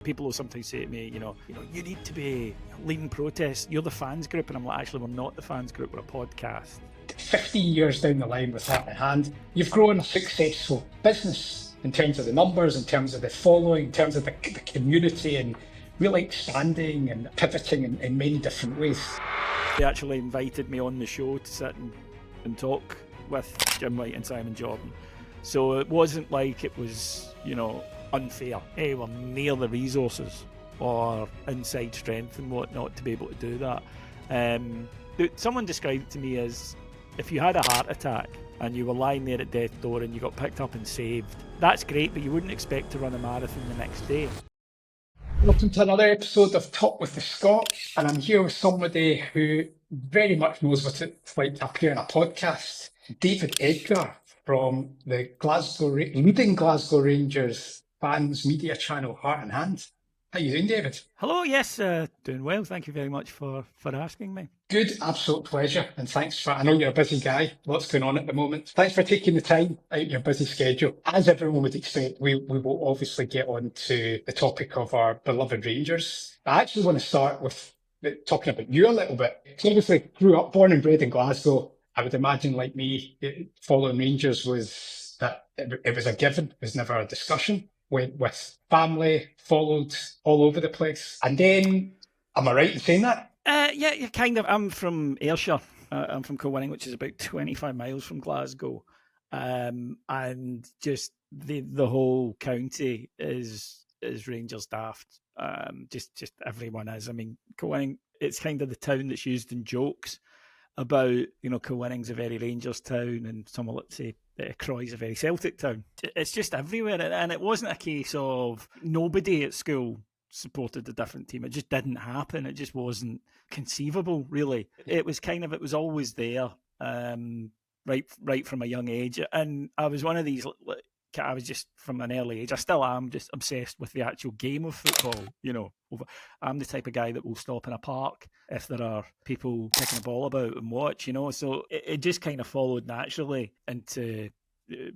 People will sometimes say to me, you need to be leading protests. You're the fans group. And I'm like, actually, we're not the fans group. We're a podcast. 15 years down the line with Heart in Hand, you've grown a successful business in terms of the numbers, in terms of the following, in terms of the community, and really expanding and pivoting in many different ways. They actually invited me on the show to sit and talk with Jim White and Simon Jordan. So it wasn't like it was, unfair. Anywhere near the resources or inside strength and whatnot to be able to do that. Someone described it to me as if you had a heart attack and you were lying there at death's door and you got picked up and saved, that's great, but you wouldn't expect to run a marathon the next day. Welcome to another episode of Talk with the Scot, and I'm here with somebody who very much knows what it's like to appear in a podcast. David Edgar from the leading Glasgow Rangers fans media channel Heart in Hand. How you doing, David? Hello, yes, doing well. Thank you very much for asking me. Good, absolute pleasure. And thanks for, I know you're a busy guy, lots going on at the moment. Thanks for taking the time out of your busy schedule. As everyone would expect, we will obviously get on to the topic of our beloved Rangers. I actually want to start with talking about you a little bit. So obviously grew up, born and bred in Glasgow. I would imagine, like me, following Rangers was that it was a given. It was never a discussion. Went with family, followed all over the place. And then, am I right in saying that? Yeah, kind of. I'm from Ayrshire. I'm from Kilwinning, which is about 25 miles from Glasgow. And just the whole county is Rangers daft. Just everyone is. I mean, Kilwinning, it's kind of the town that's used in jokes about, Kilwinning's a very Rangers town, and someone will say Croy's a very Celtic town. It's just everywhere, and it wasn't a case of nobody at school supported a different team. It just didn't happen. It just wasn't conceivable, really. It was always there, right from a young age. And I was one of these, I was just from an early age, I still am just obsessed with the actual game of football, I'm the type of guy that will stop in a park if there are people kicking a ball about and watch, so it just kind of followed naturally into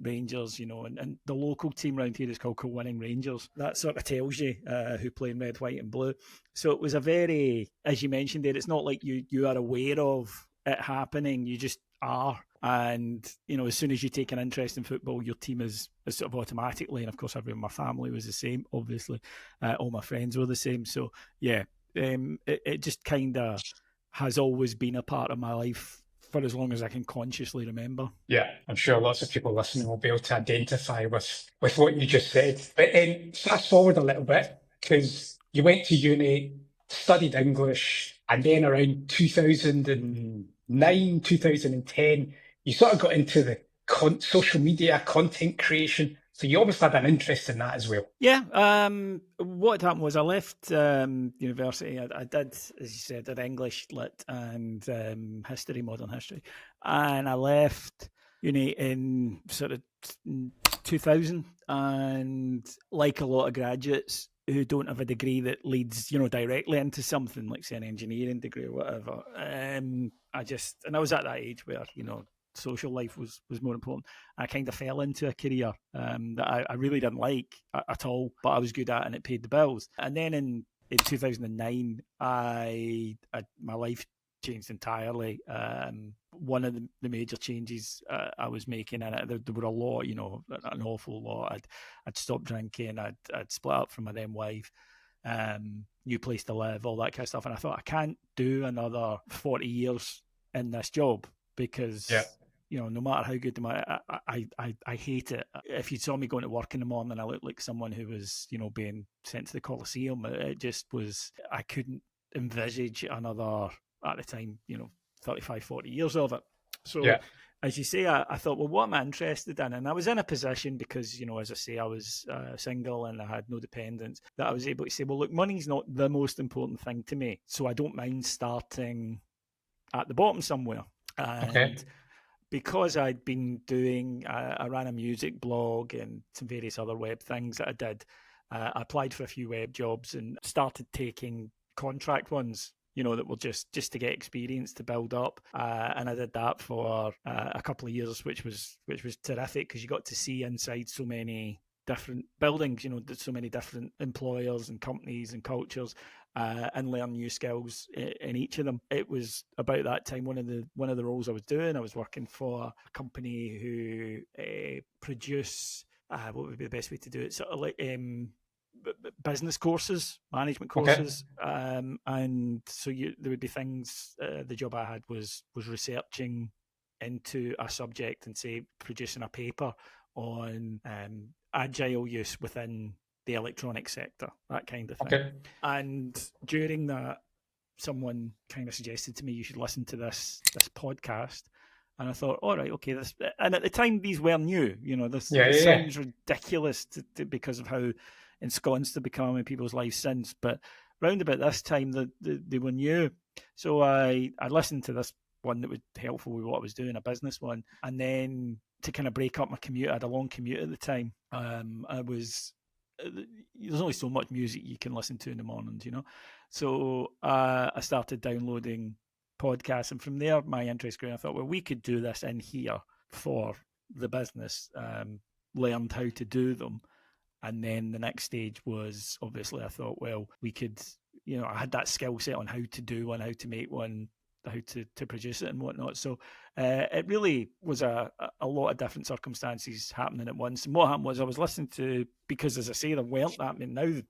Rangers, and the local team around here is called Kilwinning Rangers. That sort of tells you who play in red, white and blue. So it was a very, as you mentioned there, it's not like you are aware of it happening, you just are. And, as soon as you take an interest in football, your team is sort of automatically, and of course everyone in my family was the same, obviously. All my friends were the same. So, yeah, it just kind of has always been a part of my life for as long as I can consciously remember. Yeah, I'm sure lots of people listening will be able to identify with what you just said. But fast forward a little bit, because you went to uni, studied English, and then around 2009, 2010, you sort of got into the social media content creation. So you obviously had an interest in that as well. Yeah. What happened was I left university. I did, as you said, did English, Lit, and history, modern history. And I left uni in sort of 2000. And like a lot of graduates who don't have a degree that leads, directly into something like, say, an engineering degree or whatever, I was at that age where, social life was more important. I kind of fell into a career that I really didn't like at all, but I was good at, and it paid the bills. And then in 2009, my life changed entirely. One of the major changes I was making, and there were a lot, an awful lot. I'd stopped drinking. I'd split up from my then wife. New place to live, all that kind of stuff. And I thought, I can't do another 40 years in this job, because no matter how good I hate it. If you saw me going to work in the morning, I looked like someone who was, being sent to the Colosseum. It just was, I couldn't envisage another, at the time, 35, 40 years of it. So, as you say, I thought, well, what am I interested in? And I was in a position because, as I say, I was single and I had no dependents, that I was able to say, well, look, money's not the most important thing to me. So I don't mind starting at the bottom somewhere. And because I'd been doing, I ran a music blog and some various other web things that I did. I applied for a few web jobs and started taking contract ones, that were just to get experience to build up. And I did that for a couple of years, which was terrific, because you got to see inside so many different buildings, there's so many different employers and companies and cultures, and learn new skills in each of them. It was about that time, one of the roles I was doing, I was working for a company who produce, what would be the best way to do it, sort of like business courses, management courses, and so there would be things. The job I had was researching into a subject and, say, producing a paper on agile use within the electronic sector, that kind of thing. Okay. And during that, someone kind of suggested to me, you should listen to this podcast. And I thought, all right, okay, this. And at the time, these were new. This sounds ridiculous because of how ensconced they've become in people's lives since. But round about this time, they were new. So I listened to this one that was helpful with what I was doing, a business one. And then to kind of break up my commute, I had a long commute at the time. There's only so much music you can listen to in the mornings, So I started downloading podcasts, and from there my interest grew. I thought, well, we could do this in here for the business, learned how to do them. And then the next stage was, obviously, I thought, well, we could, I had that skill set on how to do one, how to make one, how to produce it and whatnot. So it really was a lot of different circumstances happening at once. And what happened was I was listening to, because as I say, there weren't that many. Now there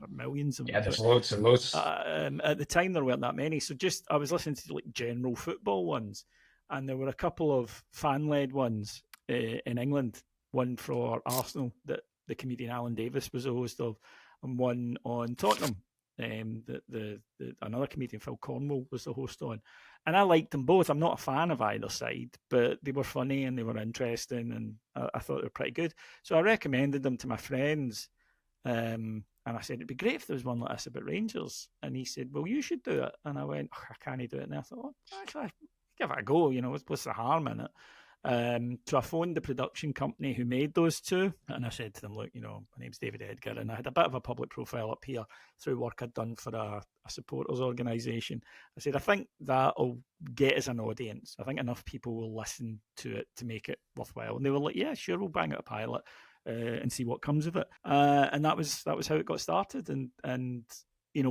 are millions of them. Yeah, there's loads and loads. At the time, there weren't that many. So I was listening to like general football ones, and there were a couple of fan-led ones in England. One for Arsenal that the comedian Alan Davis was the host of, and one on Tottenham. Another comedian, Phil Cornwall, was the host on, and I liked them both. I'm not a fan of either side, but they were funny and they were interesting, and I thought they were pretty good. So I recommended them to my friends, and I said, it'd be great if there was one like this about Rangers. And he said, well, you should do it. And I went, I can't do it. And I thought, well, actually, give it a go. What's the harm in it? So I phoned the production company who made those two, and I said to them, look, my name's David Edgar, and I had a bit of a public profile up here through work I'd done for a supporters organisation. I said, I think that'll get us an audience. I think enough people will listen to it to make it worthwhile. And they were like, yeah, sure, we'll bang out a pilot and see what comes of it. And that was how it got started. And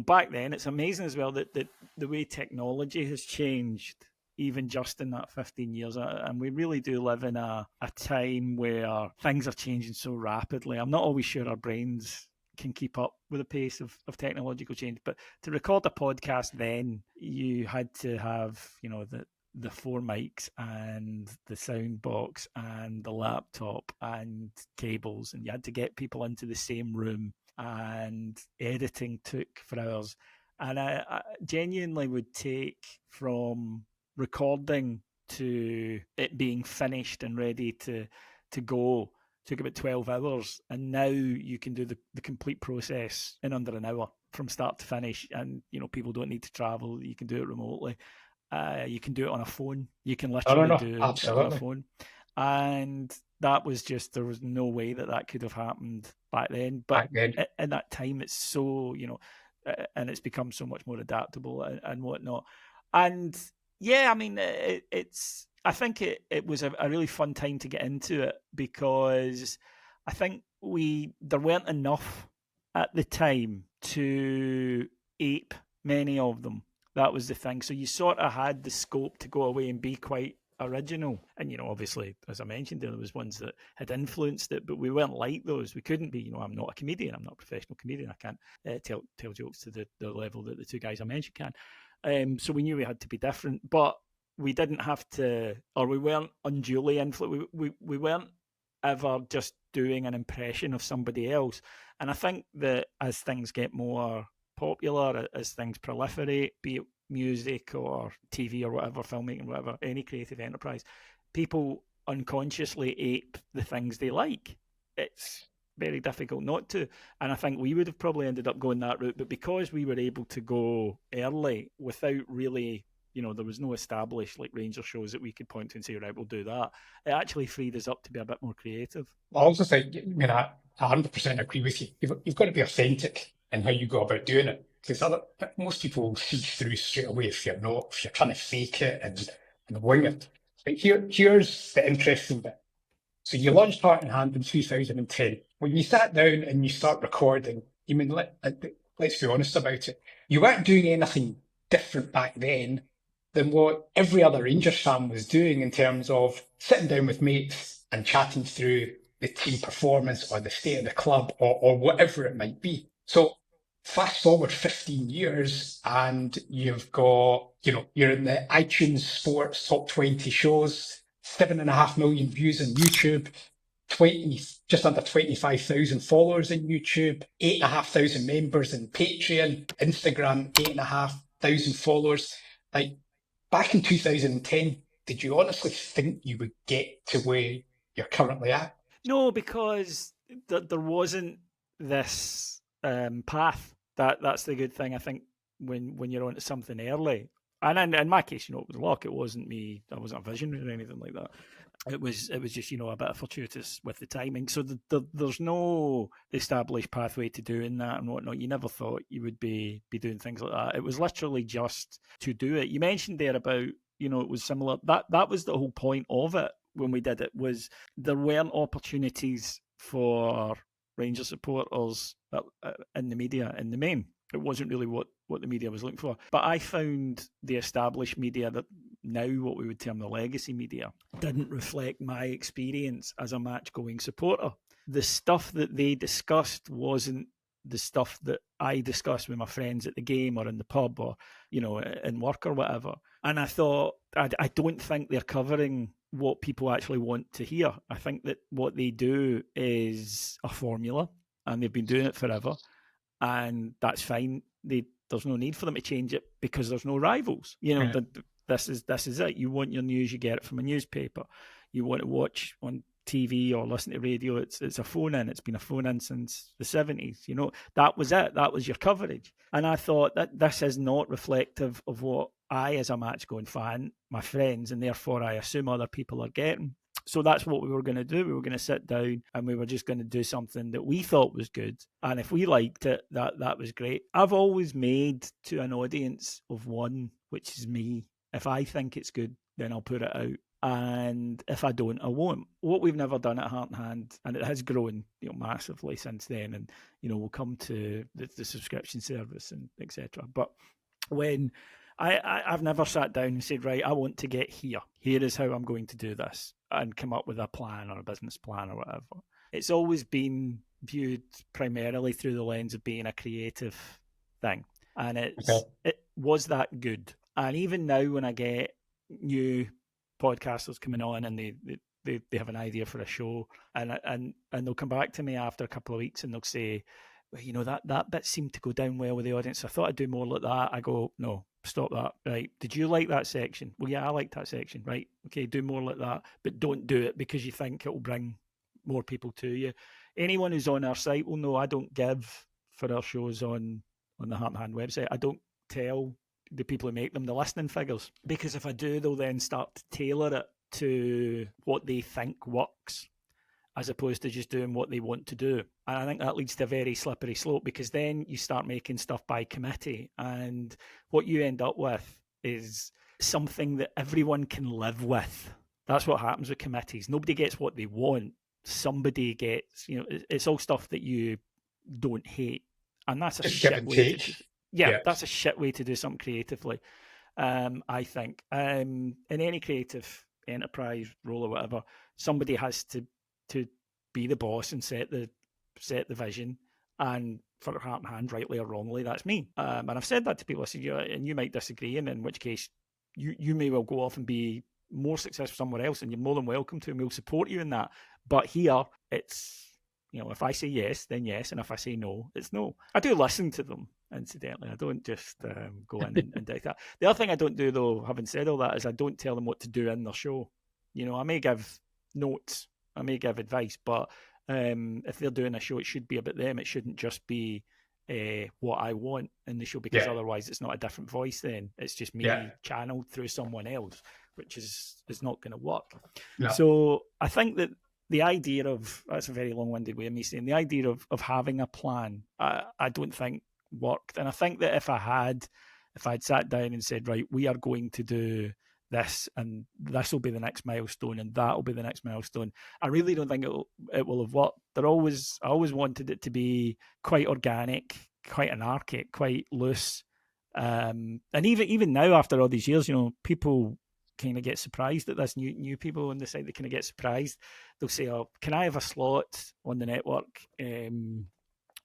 back then, it's amazing as well that the way technology has changed, even just in that 15 years. And we really do live in a time where things are changing so rapidly. I'm not always sure our brains can keep up with the pace of technological change. But to record a podcast then, you had to have, the 4 mics and the sound box and the laptop and cables, and you had to get people into the same room, and editing took for hours. And I genuinely would take from recording to it being finished and ready to go took about 12 hours, and now you can do the complete process in under an hour from start to finish. And people don't need to travel, you can do it remotely. You can do it on a phone. You can literally do it on a phone. And that was just, there was no way that could have happened back then. But in that time, it's so, and it's become so much more adaptable and whatnot. And yeah, I mean, I think it was a really fun time to get into it, because I think there weren't enough at the time to ape many of them. That was the thing. So you sort of had the scope to go away and be quite original. And, obviously, as I mentioned, there was ones that had influenced it, but we weren't like those. We couldn't be. I'm not a comedian. I'm not a professional comedian. I can't tell jokes to the level that the two guys I mentioned can. So we knew we had to be different, but we didn't have to, or we weren't unduly influenced. We weren't ever just doing an impression of somebody else. And I think that as things get more popular, as things proliferate, be it music or TV or whatever, filmmaking, whatever, any creative enterprise, people unconsciously ape the things they like. It's very difficult not to. And I think we would have probably ended up going that route, but because we were able to go early without really, there was no established like Ranger shows that we could point to and say, right, we'll do that. It actually freed us up to be a bit more creative. I also think, I 100% agree with you. You've got to be authentic in how you go about doing it. Because most people see through straight away if you're trying to fake it and wing it. But here's the interesting bit. So you launched Heart and Hand in 2010. when you sat down and you start recording, I mean, let's be honest about it. You weren't doing anything different back then than what every other Rangers fan was doing in terms of sitting down with mates and chatting through the team performance or the state of the club or whatever it might be. So fast forward 15 years and you've got, you're in the iTunes Sports top 20 shows, 7.5 million views on YouTube, 20, just under 25,000 followers in YouTube, 8,500 members in Patreon, Instagram, 8,500 followers. Like back in 2010, did you honestly think you would get to where you're currently at? No, because there wasn't this path. That's the good thing, I think, when you're onto something early. And in my case, it was luck. It wasn't me. I wasn't a visionary or anything like that. It was just, a bit of fortuitous with the timing. So there's no established pathway to doing that and whatnot. You never thought you would be doing things like that. It was literally just to do it. You mentioned there about, it was similar. That was the whole point of it when we did it, was there weren't opportunities for Ranger supporters in the media in the main. It wasn't really what the media was looking for. But I found the established media, that now what we would term the legacy media, didn't reflect my experience as a match-going supporter. The stuff that they discussed wasn't the stuff that I discussed with my friends at the game or in the pub or, in work or whatever. And I thought, I don't think they're covering what people actually want to hear. I think that what they do is a formula, and they've been doing it forever, and that's fine. There's no need for them to change it because there's no rivals. This is it. You want your news, you get it from a newspaper. You want to watch on TV or listen to radio, it's a phone in. It's been a phone in since the 70s. That was it. That was your coverage. And I thought that this is not reflective of what I, as a match-going fan, my friends, and therefore I assume other people are getting. So that's what we were going to do. We were going to sit down and we were just going to do something that we thought was good. And if we liked it, that was great. I've always made to an audience of one, which is me. If I think it's good, then I'll put it out. And if I don't, I won't. What we've never done at Heart and Hand, and it has grown, massively since then, and we'll come to the subscription service and etc. But when I've never sat down and said, right, I want to get here. Here is how I'm going to do this, and come up with a plan or a business plan or whatever. It's always been viewed primarily through the lens of being a creative thing, and it was that good. And even now, when I get new podcasters coming on and they have an idea for a show, and they'll come back to me after a couple of weeks and they'll say, well, that bit seemed to go down well with the audience. I thought I'd do more like that. I go, no, stop that. Right. Did you like that section? Well, yeah, I liked that section. Right. Okay, do more like that, but don't do it because you think it will bring more people to you. Anyone who's on our site will know I don't give for our shows on the Heart and Hand website. I don't tell the people who make them the listening figures, because if I do, they'll then start to tailor it to what they think works, as opposed to just doing what they want to do. And I think that leads to a very slippery slope, because then you start making stuff by committee, and what you end up with is something that everyone can live with. That's what happens with committees. Nobody gets what they want. Somebody gets, it's all stuff that you don't hate. And that's a shit way to do. Yeah, that's a shit way to do something creatively, I think. In any creative enterprise role or whatever, somebody has to be the boss and set the vision. And for Heart and Hand, rightly or wrongly, that's me. And I've said that to people. I said, and you might disagree, and in which case you may well go off and be more successful somewhere else, and you're more than welcome to, and we'll support you in that. But here, it's, if I say yes, then yes, and if I say no, it's no. I do listen to them, incidentally. I don't just go in and do that. The other thing I don't do, though, having said all that, is I don't tell them what to do in their show. I may give notes, I may give advice, but if they're doing a show, it should be about them. It shouldn't just be what I want in the show, because otherwise it's not a different voice then. It's just me channeled through someone else, which is not going to work. No. So I think that the idea of, that's a very long-winded way of me saying, the idea of having a plan, I don't think worked. And I think that if I'd sat down and said, right, we are going to do this, and this will be the next milestone, and that will be the next milestone. I really don't think it will have worked. I always wanted it to be quite organic, quite anarchic, quite loose. And even now, after all these years, people kind of get surprised at this. New people on the site, they kind of get surprised. They'll say, "Oh, can I have a slot on the network on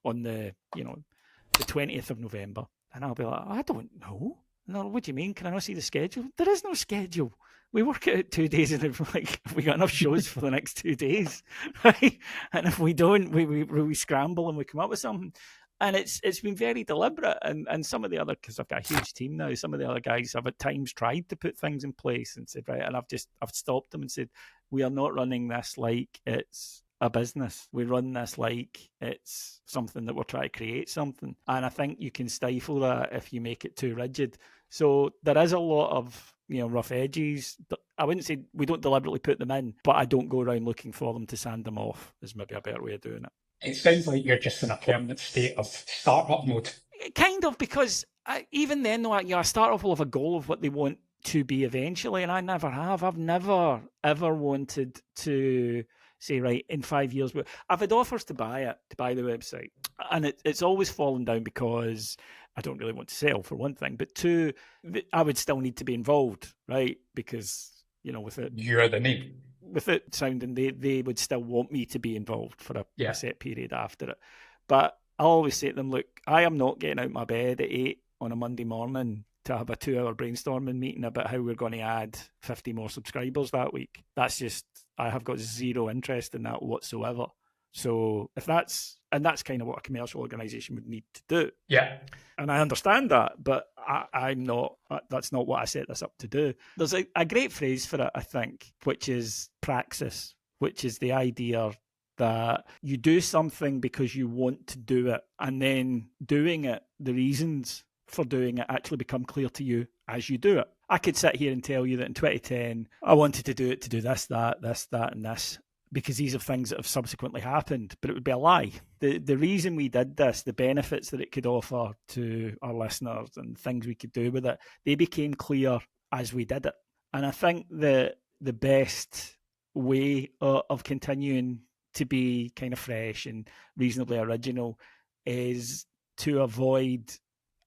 the 20th of November?" And I'll be like, "I don't know. No, what do you mean? Can I not see the schedule?" There is no schedule. We work it out 2 days, and if we got enough shows for the next 2 days, right? And if we don't, we scramble and we come up with something. And it's been very deliberate. And some of the other, because I've got a huge team now, some of the other guys have at times tried to put things in place and said, right, and I've stopped them and said, we are not running this like it's a business. We run this like it's something that we're trying to create something. And I think you can stifle that if you make it too rigid. So there is a lot of rough edges. I wouldn't say we don't deliberately put them in, but I don't go around looking for them to sand them off, is maybe a better way of doing it. It sounds like you're just in a permanent state of startup mode. Kind of, because even then, though, a startup will have a goal of what they want to be eventually, and I never have. I've never, ever wanted to say, right, in 5 years. I've had offers to buy the website, and it's always fallen down because I don't really want to sell, for one thing, but two, I would still need to be involved, right? Because, with it... You're the name. With it sounding, they would still want me to be involved for a set period after it. But I always say to them, look, I am not getting out of my bed at 8 on a Monday morning to have a 2-hour brainstorming meeting about how we're going to add 50 more subscribers that week. That's just, I have got zero interest in that whatsoever. So that's kind of what a commercial organisation would need to do. Yeah. And I understand that, but I'm not, that's not what I set this up to do. There's a great phrase for it, I think, which is praxis, which is the idea that you do something because you want to do it, and then doing it, the reasons for doing it actually become clear to you as you do it. I could sit here and tell you that in 2010, I wanted to do it to do this, that, and this, because these are things that have subsequently happened, but it would be a lie. The reason we did this, the benefits that it could offer to our listeners and things we could do with it, they became clear as we did it. And I think the best way of continuing to be kind of fresh and reasonably original is to avoid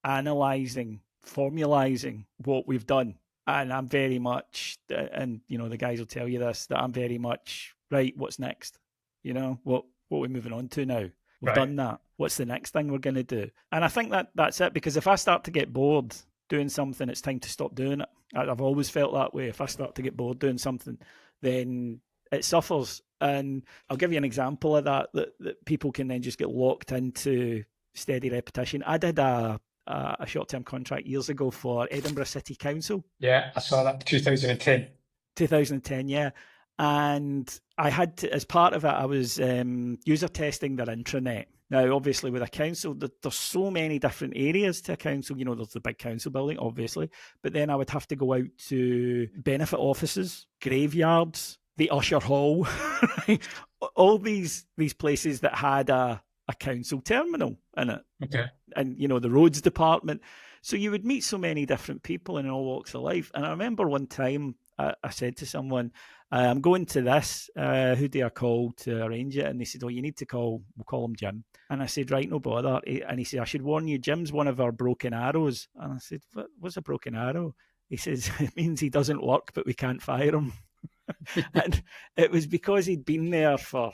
analysing, formalising what we've done. And I'm very much, and the guys will tell you this, that I'm very much, right, what's next? What we're moving on to now. We've done that. What's the next thing we're going to do? And I think that's it, because if I start to get bored doing something, it's time to stop doing it. I've always felt that way. If I start to get bored doing something, then it suffers. And I'll give you an example of that people can then just get locked into steady repetition. I did a short-term contract years ago for Edinburgh City Council. Yeah, I saw that, 2010. 2010, yeah. And I had to, as part of it, I was user testing their intranet. Now, obviously, with a council, there's so many different areas to a council. There's the big council building, obviously, but then I would have to go out to benefit offices, graveyards, the Usher Hall, all these places that had a council terminal in it. Okay. And, the roads department. So you would meet so many different people in all walks of life. And I remember one time I said to someone, I'm going to this, who do I call to arrange it? And they said, you need to we'll call him Jim. And I said, right, no bother. And he said, I should warn you, Jim's one of our broken arrows. And I said, what's a broken arrow? He says, it means he doesn't work, but we can't fire him. And it was because he'd been there for,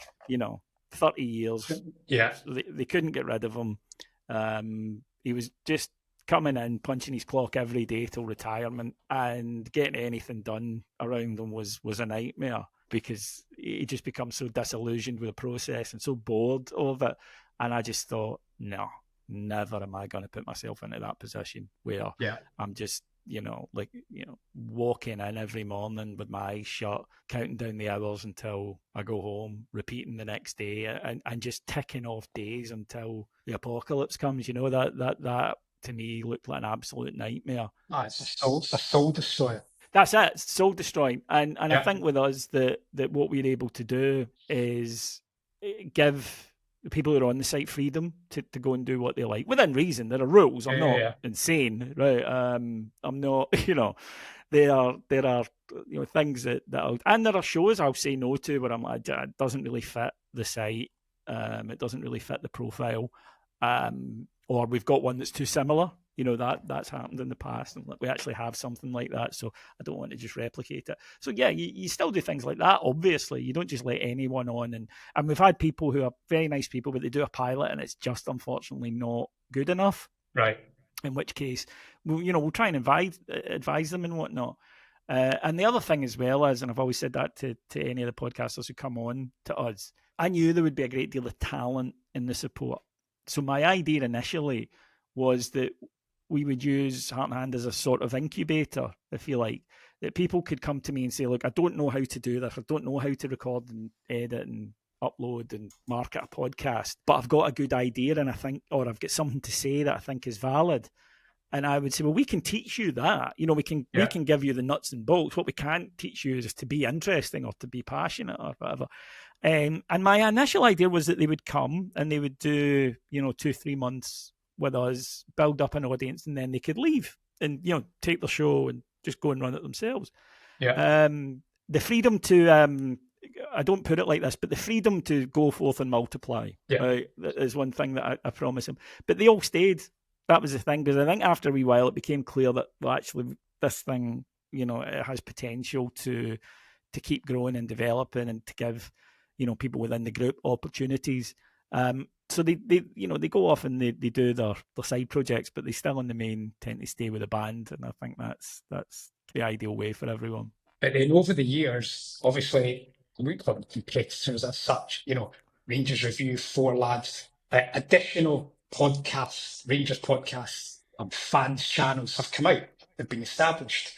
30 years. Yeah. They couldn't get rid of him. He was just coming in, punching his clock every day till retirement, and getting anything done around him was a nightmare, because he just becomes so disillusioned with the process and so bored of it. And I just thought, no, never am I going to put myself into that position where I'm just, walking in every morning with my eyes shut, counting down the hours until I go home, repeating the next day, and just ticking off days until the apocalypse comes. That to me looked like an absolute nightmare. It's a soul destroyer. That's it, soul destroying. And I think with us that what we're able to do is give the people who are on the site freedom to go and do what they like within reason. There are rules. I'm not insane, right? I'm not, there are things that and there are shows I'll say no to where I'm like, it doesn't really fit the site, it doesn't really fit the profile, or we've got one that's too similar. That's happened in the past, and we actually have something like that, so I don't want to just replicate it. So yeah, you still do things like that. Obviously, you don't just let anyone on, and we've had people who are very nice people, but they do a pilot and it's just unfortunately not good enough. Right. In which case, we'll try and advise them and whatnot. And the other thing as well is, and I've always said that to any of the podcasters who come on to us, I knew there would be a great deal of talent in the support. So my idea initially was that we would use Heart and Hand as a sort of incubator, if you like, that people could come to me and say, look, I don't know how to do this. I don't know how to record and edit and upload and market a podcast, but I've got a good idea and I think, or I've got something to say that I think is valid. And I would say, well, we can teach you that. We can give you the nuts and bolts. What we can't teach you is to be interesting or to be passionate or whatever. And my initial idea was that they would come and they would do, 2-3 months with us, build up an audience, and then they could leave and, take their show and just go and run it themselves. Yeah. The freedom to, I don't put it like this, but the freedom to go forth and multiply is one thing that I promise them. But they all stayed. That was the thing, because I think after a wee while it became clear that, well, actually this thing, it has potential to keep growing and developing and to give, people within the group opportunities. So they go off and they do their side projects, but they still in the main tend to stay with the band, and I think that's the ideal way for everyone. But then over the years, obviously, we've got competitors as such, Rangers Review, Four Lads, additional podcasts, Rangers podcasts, fans channels have come out, they've been established.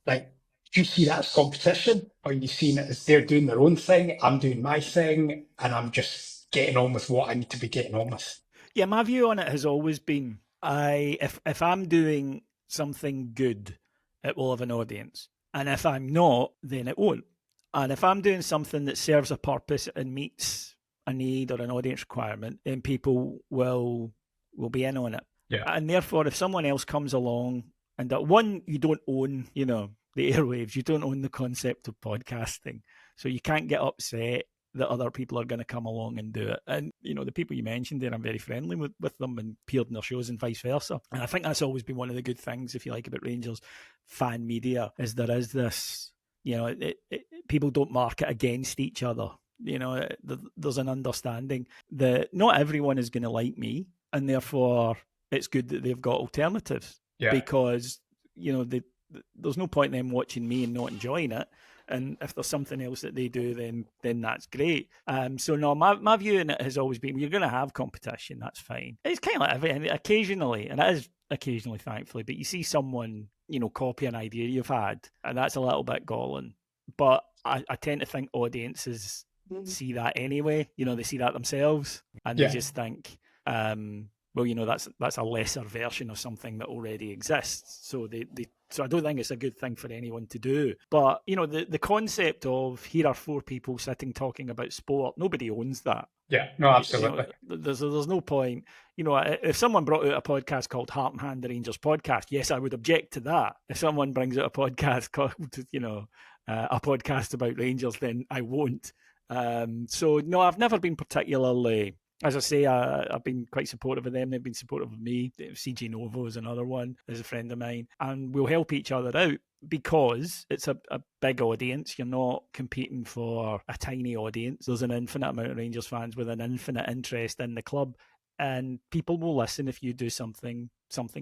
Like, do you see that as competition? Or are you seeing it as they're doing their own thing, I'm doing my thing, and I'm just getting on with what I need to be getting on with? Yeah, my view on it has always been, if I'm doing something good, it will have an audience. And if I'm not, then it won't. And if I'm doing something that serves a purpose and meets a need or an audience requirement, then people will be in on it. Yeah. And therefore, if someone else comes along and that one, you don't own, the airwaves, you don't own the concept of podcasting. So you can't get upset that other people are going to come along and do it. And, the people you mentioned there, I'm very friendly with them and appeared in their shows and vice versa. And I think that's always been one of the good things, if you like, about Rangers fan media, is there is this, people don't market against each other. There's an understanding that not everyone is going to like me, and therefore it's good that they've got alternatives. Yeah. Because, there's no point in them watching me and not enjoying it. And if there's something else that they do, then that's great. So no, my view in it has always been, you're going to have competition, that's fine. It's kind of like everything, occasionally, and it is occasionally, thankfully, but you see someone, copy an idea you've had, and that's a little bit galling. But I tend to think audiences see that anyway. They see that themselves, and they just think, well, that's a lesser version of something that already exists. So so I don't think it's a good thing for anyone to do. But, the concept of here are four people sitting talking about sport, nobody owns that. Yeah, no, absolutely. There's no point. If someone brought out a podcast called Heart and Hand, the Rangers podcast, yes, I would object to that. If someone brings out a podcast called, a podcast about Rangers, then I won't. So, no, I've never been particularly... As I say, I've been quite supportive of them. They've been supportive of me. CG Novo is another one, is a friend of mine. And we'll help each other out because it's a big audience. You're not competing for a tiny audience. There's an infinite amount of Rangers fans with an infinite interest in the club. And people will listen if you do something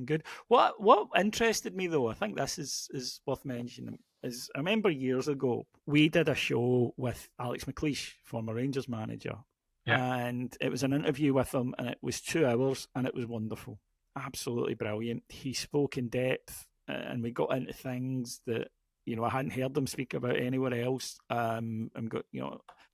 good. What interested me, though, I think this is worth mentioning, is I remember years ago, we did a show with Alex McLeish, former Rangers manager. Yeah. And it was an interview with him, and it was 2 hours, and it was wonderful. Absolutely brilliant. He spoke in depth, and we got into things that, I hadn't heard him speak about anywhere else. And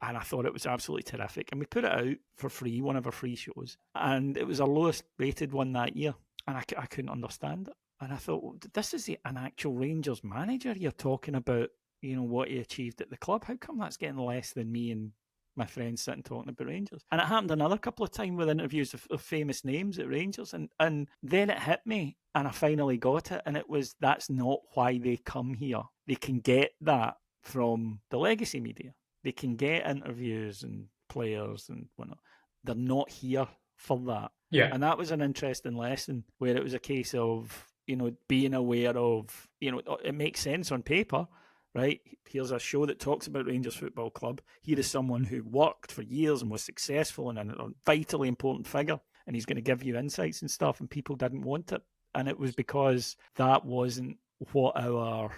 I thought it was absolutely terrific. And we put it out for free, one of our free shows. And it was our lowest rated one that year. And I couldn't understand it. And I thought, well, this is an actual Rangers manager. You're talking about, what he achieved at the club. How come that's getting less than me and my friends sitting talking about Rangers. And it happened another couple of times with interviews of famous names at Rangers. And then it hit me and I finally got it. And it was, that's not why they come here. They can get that from the legacy media. They can get interviews and players and whatnot. They're not here for that. Yeah. And that was an interesting lesson where it was a case of, being aware of, it makes sense on paper, right? Here's a show that talks about Rangers Football Club. Here is someone who worked for years and was successful and a vitally important figure. And he's going to give you insights and stuff, and people didn't want it. And it was because that wasn't what our,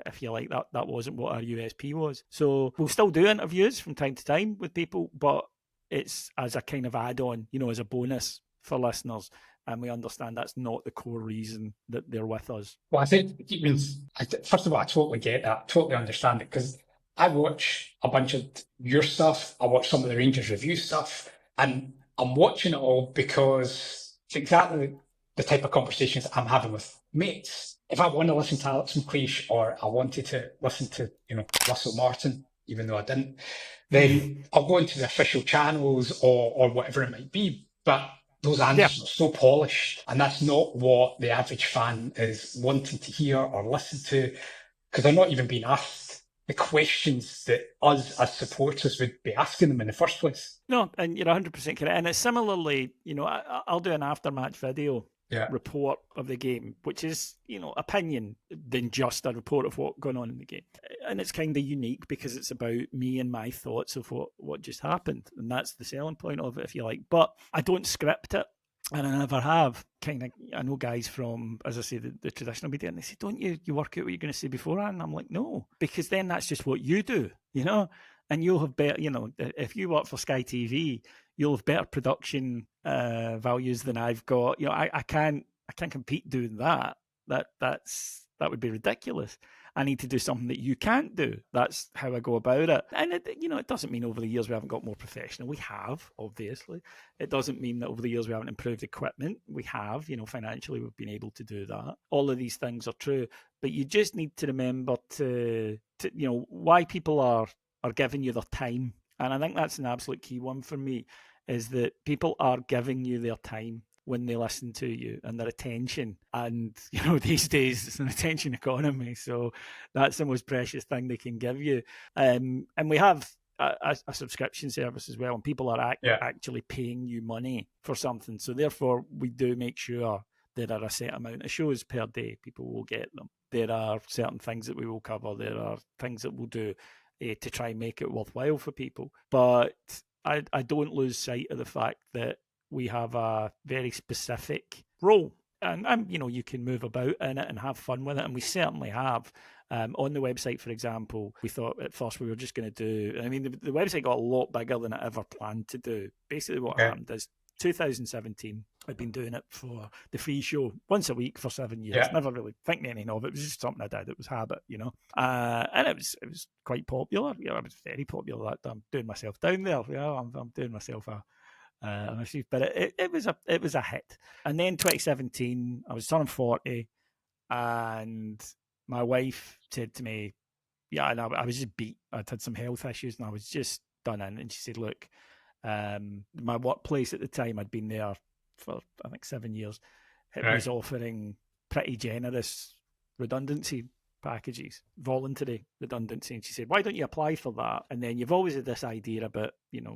if you like, that wasn't what our USP was. So we'll still do interviews from time to time with people, but it's as a kind of add-on, as a bonus for listeners. And we understand that's not the core reason that they're with us. Well, I think it means, first of all, I totally get that, totally understand it, because I watch a bunch of your stuff, I watch some of the Rangers review stuff, and I'm watching it all because it's exactly the type of conversations I'm having with mates. If I want to listen to Alex McLeish, or I wanted to listen to, Russell Martin, even though I didn't, then I'll go into the official channels or whatever it might be. But those answers are so polished, and that's not what the average fan is wanting to hear or listen to, because they're not even being asked the questions that us as supporters would be asking them in the first place. No, and you're 100% correct. And it's similarly, I'll do an after-match video report of the game, which is, opinion than just a report of what's going on in the game. And it's kind of unique because it's about me and my thoughts of what just happened. And that's the selling point of it, if you like. But I don't script it. And I never have. I know guys from, as I say, the traditional media, and they say, don't you work out what you're going to say beforehand? And I'm like, no, because then that's just what you do, and you'll have better, if you work for Sky TV, you'll have better production values than I've got. I can't compete doing that. That would be ridiculous. I need to do something that you can't do. That's how I go about it. And it doesn't mean over the years we haven't got more professional. We have, obviously. It doesn't mean that over the years we haven't improved equipment. We have, financially we've been able to do that. All of these things are true. But you just need to remember to why people are giving you their time. And I think that's an absolute key one for me, is that people are giving you their time when they listen to you and their attention. And, these days it's an attention economy. So that's the most precious thing they can give you. And we have a subscription service as well, and people are actually paying you money for something. So therefore, we do make sure there are a set amount of shows per day. People will get them. There are certain things that we will cover. There are things that we'll do to try and make it worthwhile for people. But I don't lose sight of the fact that we have a very specific role, and you can move about in it and have fun with it, and we certainly have. On the website, for example, we thought at first we were just going to do, the website got a lot bigger than I ever planned to do. Basically what happened is 2017, I'd been doing it for the free show once a week for 7 years. Never really thinking anything of it. It was just something I did. It was habit, and it was quite popular. I was very popular that I'm doing myself down there. I'm doing myself but it was a hit. And then 2017, I was turning 40, and my wife said to me, and I was just beat. I'd had some health issues, and I was just done in. And she said, look, my workplace at the time, I'd been there for, I think, 7 years. It was offering pretty generous redundancy packages, voluntary redundancy. And she said, why don't you apply for that? And then you've always had this idea about,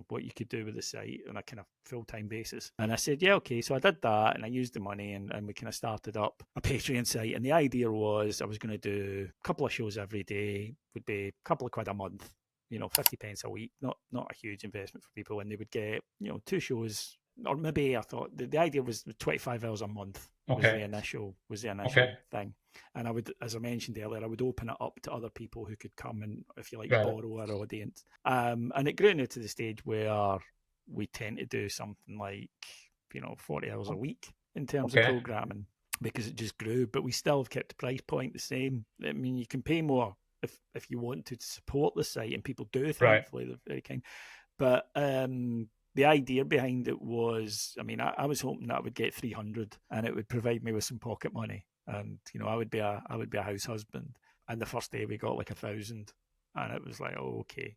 what you could do with the site on a kind of full-time basis. And I said, yeah, okay. So I did that, and I used the money, and we kind of started up a Patreon site. And the idea was I was going to do a couple of shows every day, would be a couple of quid a month, 50 pence a week, not a huge investment for people. And they would get, 2 shows, or maybe I thought the idea was 25 hours a month was the initial thing. And I would, as I mentioned earlier, I would open it up to other people who could come and, if you like, borrow our audience. And it grew now to the stage where we tend to do something like, 40 hours a week in terms of programming, because it just grew. But we still have kept the price point the same. You can pay more if you want to support the site, and people do, thankfully. They're very kind. But the idea behind it was, I was hoping that I would get 300 and it would provide me with some pocket money. And, I would be a house husband. And the first day we got like 1,000, and it was like, oh, okay.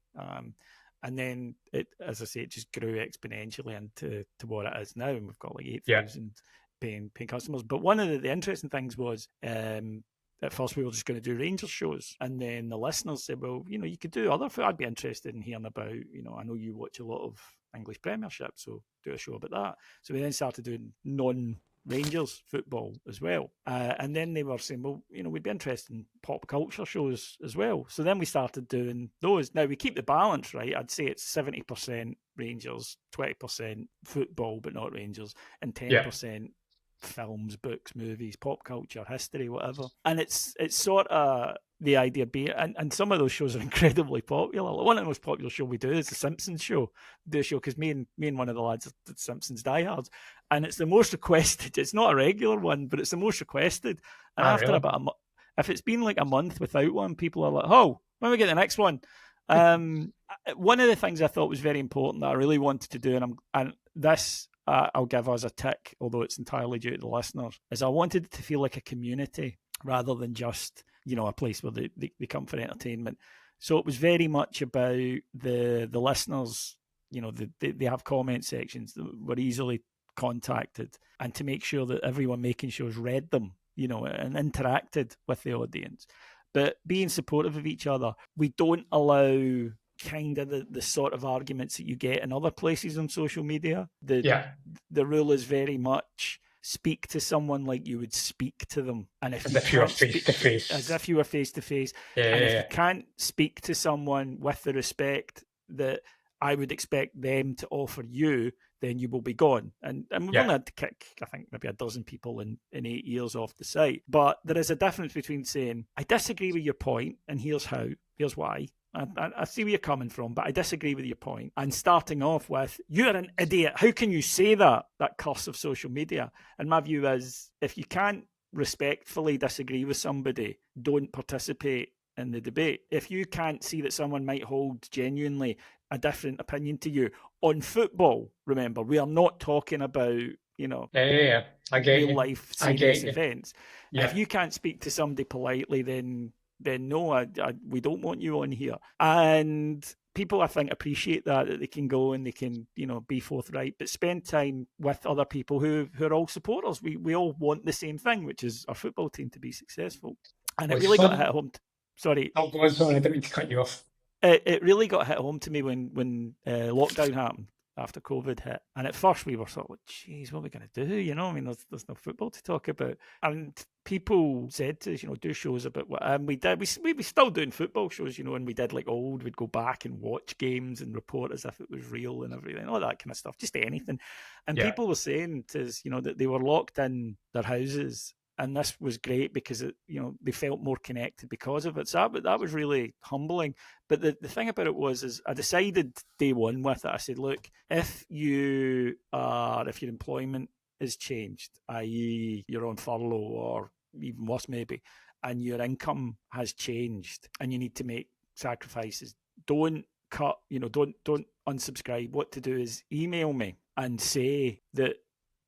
And then it, as I say, it just grew exponentially into what it is now, and we've got like Yeah. 8,000 paying customers. But one of the interesting things was, at first we were just going to do Rangers shows, and then the listeners said, well, you could do other food. I'd be interested in hearing about, I know you watch a lot of English Premiership, so do a show about that. So we then started doing non-Rangers football as well. And then they were saying, well, we'd be interested in pop culture shows as well. So then we started doing those. Now we keep the balance, right? I'd say it's 70% Rangers, 20% football, but not Rangers, and 10% films, books, movies, pop culture, history, whatever. And it's sort of the idea being, and some of those shows are incredibly popular. Like one of the most popular shows we do is the Simpsons show. We do a show because me and one of the lads are the Simpsons diehards, and it's the most requested. It's not a regular one, but it's the most requested. And after really? about if it's been like a month without one, people are like, "Oh, when we get the next one?" One of the things I thought was very important that I really wanted to do, and this I'll give us a tick, although it's entirely due to the listeners, is I wanted it to feel like a community rather than just a place where they come for entertainment. So it was very much about the listeners. They have comment sections that were easily contacted, and to make sure that everyone making shows read them, and interacted with the audience, but being supportive of each other. We don't allow kind of the sort of arguments that you get in other places on social media. The rule is very much speak to someone like you would speak to them, and if you were face to face, as if you were face to face. And if you can't speak to someone with the respect that I would expect them to offer you, then you will be gone. And we've only had to kick, I think, maybe a dozen people in 8 years off the site. But there is a difference between saying, I disagree with your point, and here's how, here's why. I see where you're coming from, but I disagree with your point. And starting off with, you're an idiot. How can you say that curse of social media? And my view is, if you can't respectfully disagree with somebody, don't participate in the debate. If you can't see that someone might hold genuinely a different opinion to you on football, remember, we are not talking about, I get real life serious events. Yeah. If you can't speak to somebody politely, then no, we don't want you on here. And people, I think, appreciate that they can go and they can, be forthright, but spend time with other people who are all supporters. We all want the same thing, which is our football team to be successful. And it really got hit home. Sorry. Oh, go on, sorry, I didn't mean to cut you off. It really got hit home to me when lockdown happened after COVID hit. And at first we were sort of like, geez, what are we going to do? There's no football to talk about. And people said to us, do shows about what we did. We were still doing football shows, and we did like old, we'd go back and watch games and report as if it was real and everything, all that kind of stuff, just anything. And people were saying to us, that they were locked in their houses. And this was great because they felt more connected because of it. So that was really humbling. But the thing about it is I decided day one with it. I said, look, if your employment is changed, i.e. you're on furlough or even worse maybe, and your income has changed and you need to make sacrifices, don't cut, don't unsubscribe. What to do is email me and say that,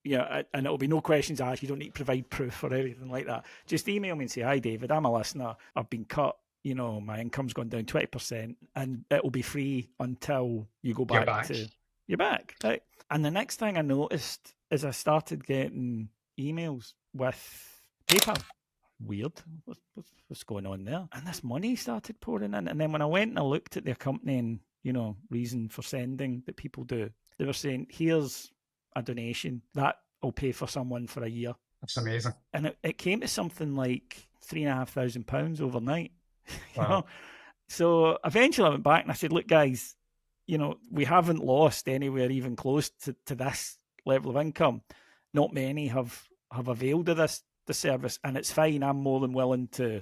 and it'll be no questions asked. You don't need to provide proof or anything like that. Just email me and say, hi, David, I'm a listener. I've been cut. My income's gone down 20%, and it'll be free until you go back to you're back. Right? And the next thing I noticed is I started getting emails with PayPal. Weird. What's going on there? And this money started pouring in. And then when I went and I looked at the accompanying, reason for sending that people do, they were saying, here's a donation that will pay for someone for a year. That's amazing. And it came to something like £3,500 overnight. Wow. So eventually I went back and I said, look, guys, we haven't lost anywhere even close to this level of income. Not many have availed of the service, and it's fine. I'm more than willing to,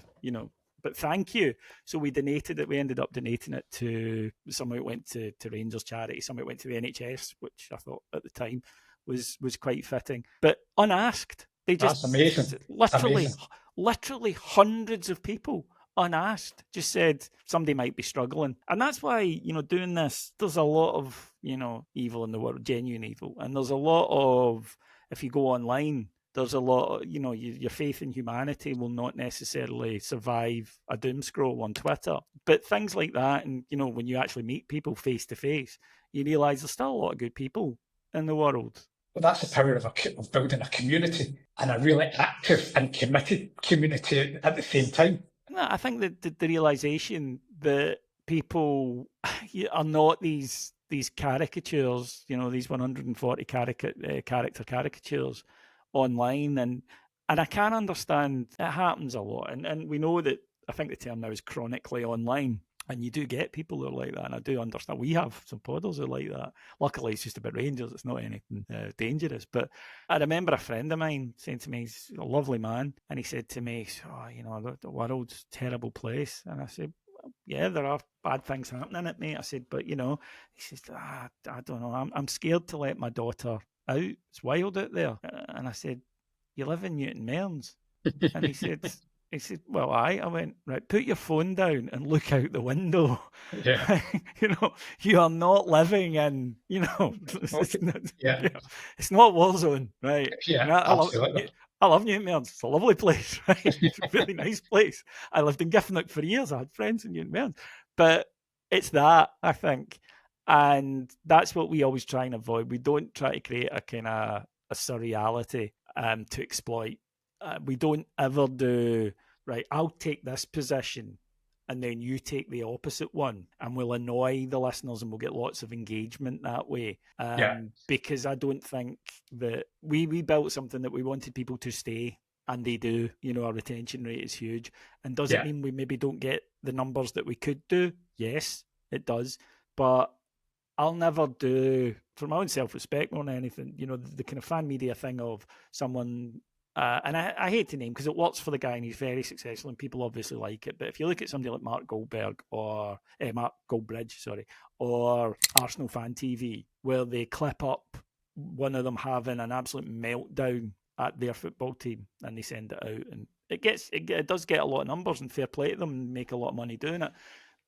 but thank you. So we donated it. We ended up donating it to, some of it went to Rangers charity, some of it went to the NHS, which I thought at the time was quite fitting. But unasked, they just, that's amazing. Literally hundreds of people unasked just said somebody might be struggling. And that's why, doing this, there's a lot of, evil in the world, genuine evil. And there's a lot of, if you go online, there's a lot, your faith in humanity will not necessarily survive a doom scroll on Twitter. But things like that, and, when you actually meet people face to face, you realise there's still a lot of good people in the world. Well, that's the power of building a community, and a really active and committed community at the same time. I think that the realization that people are not these caricatures, these 140 character caricatures online, and I can understand it happens a lot, and we know that. I think the term now is chronically online. And you do get people who are like that, and I do understand. We have some podders who are like that. Luckily, it's just about Rangers. It's not anything dangerous. But I remember a friend of mine saying to me, he's a lovely man, and he said to me, the world's a terrible place. And I said, well, yeah, there are bad things happening at me. I said, but, he says, I don't know. I'm scared to let my daughter out. It's wild out there. And I said, you live in Newton Mearns? And he said, well, I went, right, put your phone down and look out the window. Yeah. You are not living in, it's not Warzone, right? Yeah, I love Newton Mearns. It's a lovely place, right? It's a really nice place. I lived in Giffnock for years. I had friends in Newton Mearns. But it's that, I think. And that's what we always try and avoid. We don't try to create a kind of a surreality to exploit. We don't ever do, right, I'll take this position and then you take the opposite one, and we'll annoy the listeners and we'll get lots of engagement that way. Because I don't think that we built something that we wanted people to stay, and they do. Our retention rate is huge. And does it mean we maybe don't get the numbers that we could do? Yes, it does. But I'll never do, for my own self-respect more than anything, the kind of fan media thing of someone... and I hate to name, because it works for the guy and he's very successful and people obviously like it. But if you look at somebody like Mark Goldbridge, or Arsenal Fan TV, where they clip up one of them having an absolute meltdown at their football team and they send it out, and it does get a lot of numbers, and fair play to them, and make a lot of money doing it.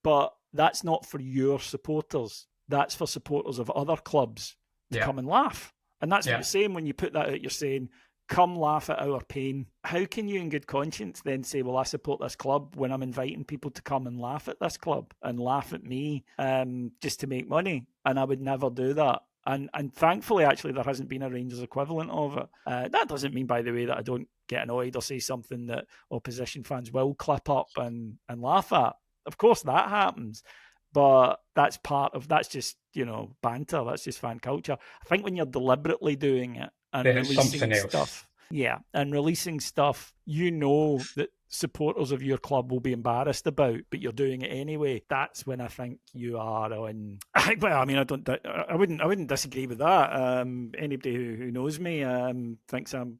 But that's not for your supporters. That's for supporters of other clubs to come and laugh. And that's what you're saying when you put that out. You're saying, come laugh at our pain. How can you in good conscience then say, well, I support this club, when I'm inviting people to come and laugh at this club and laugh at me just to make money? And I would never do that. And thankfully, actually, there hasn't been a Rangers equivalent of it. That doesn't mean, by the way, that I don't get annoyed or say something that opposition fans will clip up and laugh at. Of course, that happens. But that's just, banter. That's just fan culture. I think when you're deliberately doing it and releasing stuff, and releasing stuff, that supporters of your club will be embarrassed about, but you're doing it anyway. That's when I think you are on. Well, I mean, I wouldn't disagree with that. Anybody who knows me thinks I'm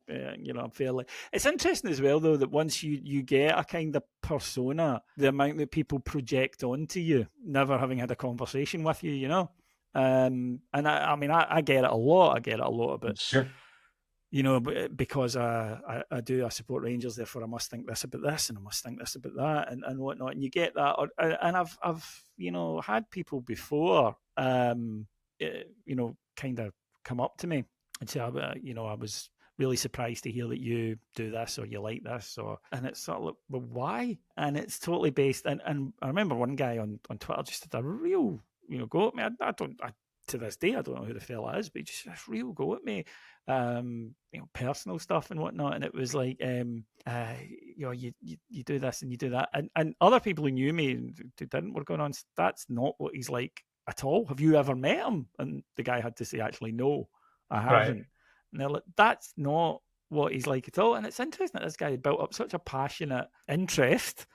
fairly. It's interesting as well, though, that once you get a kind of persona, the amount that people project onto you, never having had a conversation with you, and I get it a lot. I get it a lot, but sure. Because I support Rangers, therefore I must think this about this, and I must think this about that, and whatnot. And you get that, and I've had people before, kind of come up to me and say, I was really surprised to hear that you do this or you like this, and it's sort of like, well, why? And it's totally based. And I remember one guy on Twitter just did a real go at me. To this day, I don't know who the fella is, but he just real go at me, personal stuff and whatnot. And it was like, you do this and you do that, and other people who knew me who didn't were going on, that's not what he's like at all. Have you ever met him? And the guy had to say, actually, no, I haven't. Right. And they're like, that's not what he's like at all. And it's interesting that this guy built up such a passionate interest,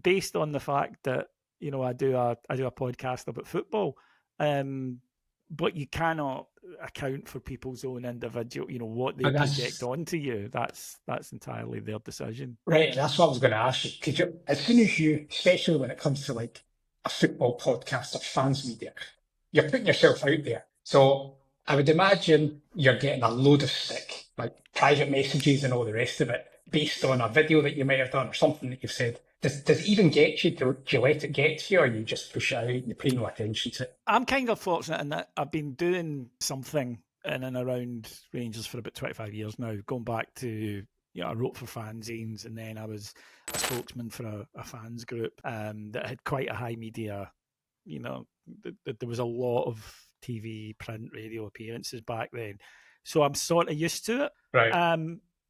based on the fact that I do a podcast about football. But you cannot account for people's own individual, what they project onto you. That's entirely their decision. Right, that's what I was going to ask you. Because as soon as you, especially when it comes to like a football podcast or fans media, you're putting yourself out there. So I would imagine you're getting a load of stick, like private messages and all the rest of it, based on a video that you might have done or something that you've said. Does it even get you? Do you let it get to you, or you just push it out and you pay no attention to it? I'm kind of fortunate in that I've been doing something in and around Rangers for about 25 years now, going back to, I wrote for fanzines, and then I was a spokesman for a fans group that had quite a high media, there was a lot of TV, print, radio appearances back then. So I'm sort of used to it. Right.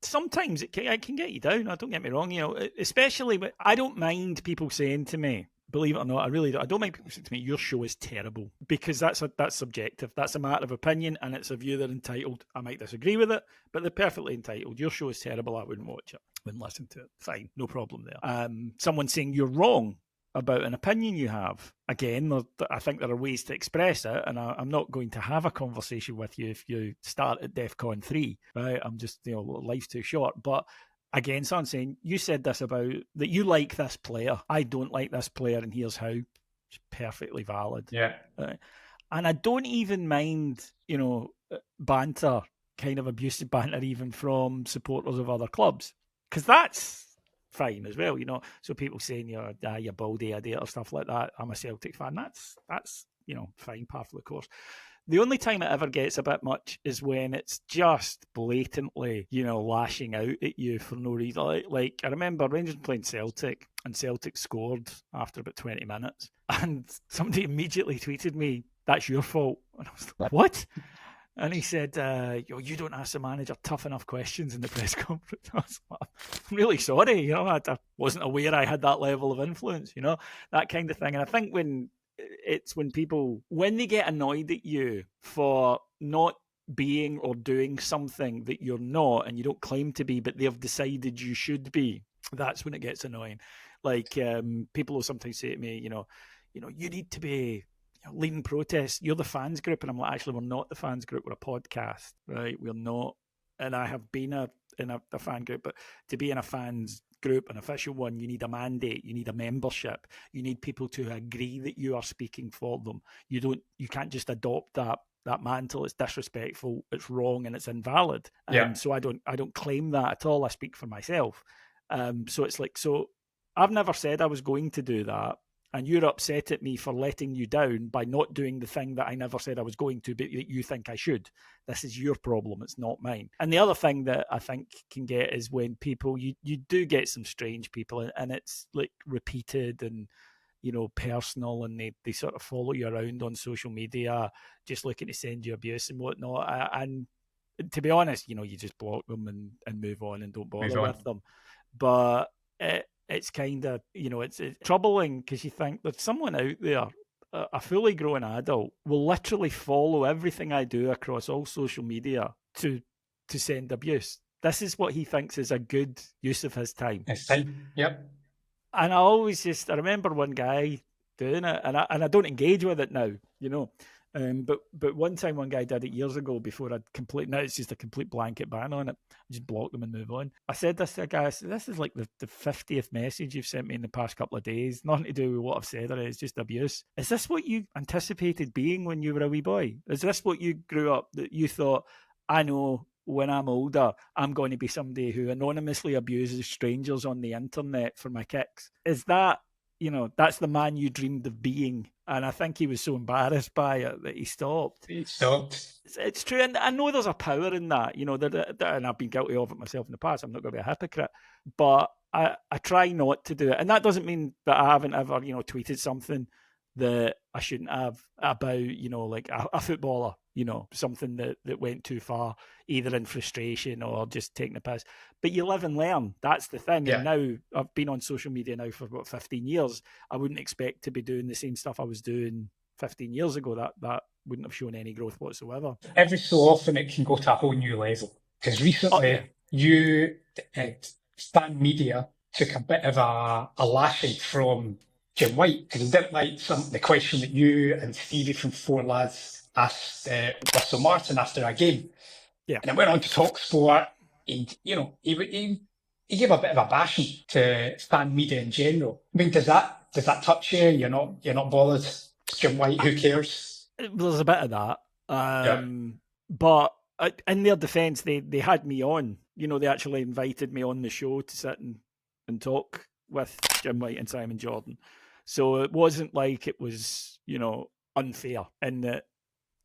Sometimes it can get you down. Don't get me wrong. Especially when I don't mind people saying to me, believe it or not, I really don't. I don't mind people saying to me, "Your show is terrible," because that's subjective. That's a matter of opinion, and it's a view they're entitled. I might disagree with it, but they're perfectly entitled. Your show is terrible. I wouldn't watch it. Wouldn't listen to it. Fine, no problem there. Someone saying you're wrong about an opinion you have. Again, I think there are ways to express it, and I'm not going to have a conversation with you if you start at DEFCON 3, right? I'm just, life's too short. But again, someone saying, you said this about, that you like this player. I don't like this player, and here's how. It's perfectly valid. Yeah. And I don't even mind, banter, kind of abusive banter, even from supporters of other clubs, because that's fine as well, So people saying you're baldy idiot or stuff like that. I'm a Celtic fan. That's fine, part of the course. The only time it ever gets a bit much is when it's just blatantly, lashing out at you for no reason. Like I remember Rangers playing Celtic, and Celtic scored after about 20 minutes, and somebody immediately tweeted me, "That's your fault." And I was like, "What?" And he said, you don't ask the manager tough enough questions in the press conference. I was like, I'm really sorry. I wasn't aware I had that level of influence, that kind of thing. And I think when people, when they get annoyed at you for not being or doing something that you're not and you don't claim to be, but they've decided you should be, that's when it gets annoying. Like people will sometimes say to me, you need to be leading protests. You're the fans group, and I'm like, actually, we're not the fans group. We're a podcast, right? We're not. And I have been in a fan group, but to be in a fans group, an official one, you need a mandate, you need a membership, you need people to agree that you are speaking for them. You can't just adopt that mantle. It's disrespectful, it's wrong, and it's invalid. Yeah. So I don't claim that at all. I speak for myself. So it's like, so I've never said I was going to do that. And you're upset at me for letting you down by not doing the thing that I never said I was going to, but you think I should. This is your problem. It's not mine. And the other thing that I think can get is when people, you do get some strange people, and it's like repeated and, personal, and they sort of follow you around on social media, just looking to send you abuse and whatnot. And to be honest, you just block them and move on and don't bother with them. But it's kind of, it's troubling, because you think there's someone out there, a fully grown adult, will literally follow everything I do across all social media to send abuse. This is what he thinks is a good use of his time. It's time. Yep. And I remember one guy doing it, and I don't engage with it now, But one time, one guy did it years ago before now it's just a complete blanket ban on it. I just block them and move on. I said this to a guy, I said, this is like the 50th message you've sent me in the past couple of days. Nothing to do with what I've said, or it's just abuse. Is this what you anticipated being when you were a wee boy? Is this what you grew up, that you thought, I know when I'm older, I'm going to be somebody who anonymously abuses strangers on the internet for my kicks? Is that, that's the man you dreamed of being? And I think he was so embarrassed by it that he stopped. It's true. And I know there's a power in that, and I've been guilty of it myself in the past. I'm not going to be a hypocrite. But I try not to do it. And that doesn't mean that I haven't ever, tweeted something that I shouldn't have about, like a footballer, something that went too far, either in frustration or just taking the piss. But you live and learn. That's the thing. Yeah. And now I've been on social media now for 15 years. I wouldn't expect to be doing the same stuff I was doing 15 years ago. That wouldn't have shown any growth whatsoever. Every so often it can go to a whole new level. Because recently you, Stan Media, took a bit of a lashing from Jim White, because he didn't like the question that you and Stevie from Four Lads asked Russell Martin after a game. Yeah. And it went on to talk sport. He gave a bit of a bashing to Stan Media in general. I mean, does that touch you? You're not bothered? Jim White, who cares? There's a bit of that. But in their defence, they had me on. They actually invited me on the show to sit and talk with Jim White and Simon Jordan. So it wasn't like it was, unfair in that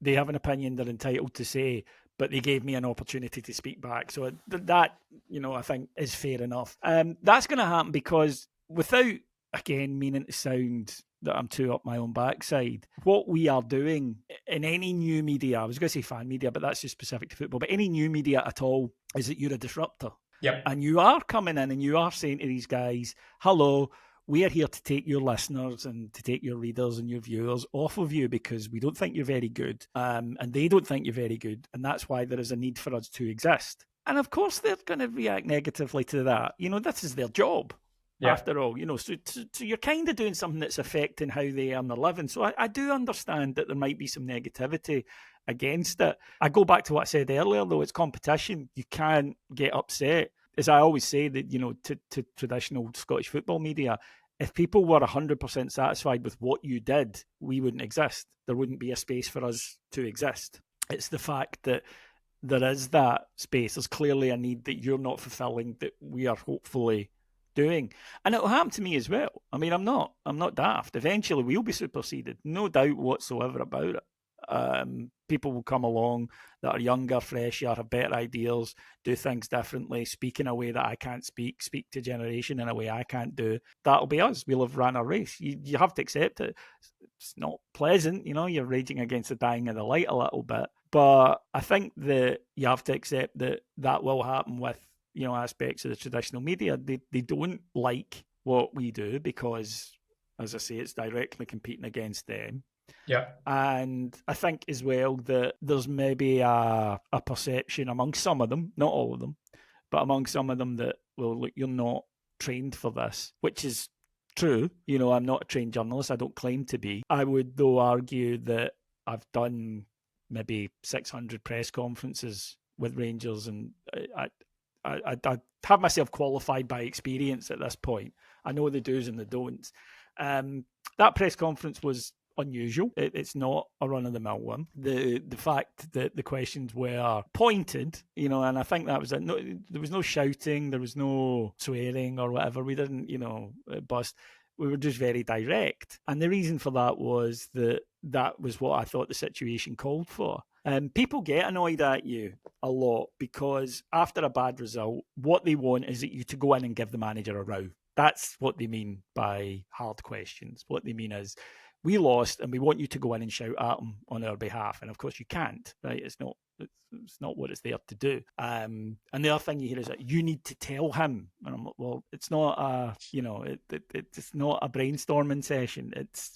they have an opinion they're entitled to say, but they gave me an opportunity to speak back. So that, I think is fair enough. That's going to happen because without, again, meaning to sound that I'm too up my own backside, what we are doing in any new media, I was going to say fan media, but that's just specific to football, but any new media at all, is that you're a disruptor. Yep. And you are coming in and you are saying to these guys, hello, we are here to take your listeners and to take your readers and your viewers off of you because we don't think you're very good, and they don't think you're very good, and that's why there is a need for us to exist. And of course they're going to react negatively to that. This is their job. Yeah. After all, so you're kind of doing something that's affecting how they earn their living. So I do understand that there might be some negativity against it. I go back to what I said earlier, though, it's competition. You can't get upset. As I always say, that to traditional Scottish football media, if people were 100% satisfied with what you did, we wouldn't exist. There wouldn't be a space for us to exist. It's the fact that there is that space. There's clearly a need that you're not fulfilling that we are hopefully doing. And it'll happen to me as well. I mean, I'm not daft. Eventually we'll be superseded, no doubt whatsoever about it. People will come along that are younger, fresher, have better ideas, do things differently, speak in a way that I can't speak to generation in a way I can't do. That'll be us. We'll have ran a race. You have to accept it. It's not pleasant, you're raging against the dying of the light a little bit. But I think that you have to accept that will happen with aspects of the traditional media. They don't like what we do because, as I say, it's directly competing against them. Yeah. And I think as well that there's maybe a perception among some of them, not all of them, but among some of them that, well, look, you're not trained for this, which is true. I'm not a trained journalist. I don't claim to be. I would, though, argue that I've done maybe 600 press conferences with Rangers, and I have myself qualified by experience at this point. I know the do's and the don'ts. That press conference was unusual. It's not a run-of-the-mill one. The fact that the questions were pointed, and I think that was it. No, there was no shouting, there was no swearing or whatever. We didn't, bust. We were just very direct. And the reason for that was that was what I thought the situation called for. People get annoyed at you a lot because after a bad result, what they want is you to go in and give the manager a row. That's what they mean by hard questions. What they mean is, we lost and we want you to go in and shout at them on our behalf. And of course you can't, right? It's not what it's there to do. And the other thing you hear is that you need to tell him. And I'm like, well, it's not it's not a brainstorming session.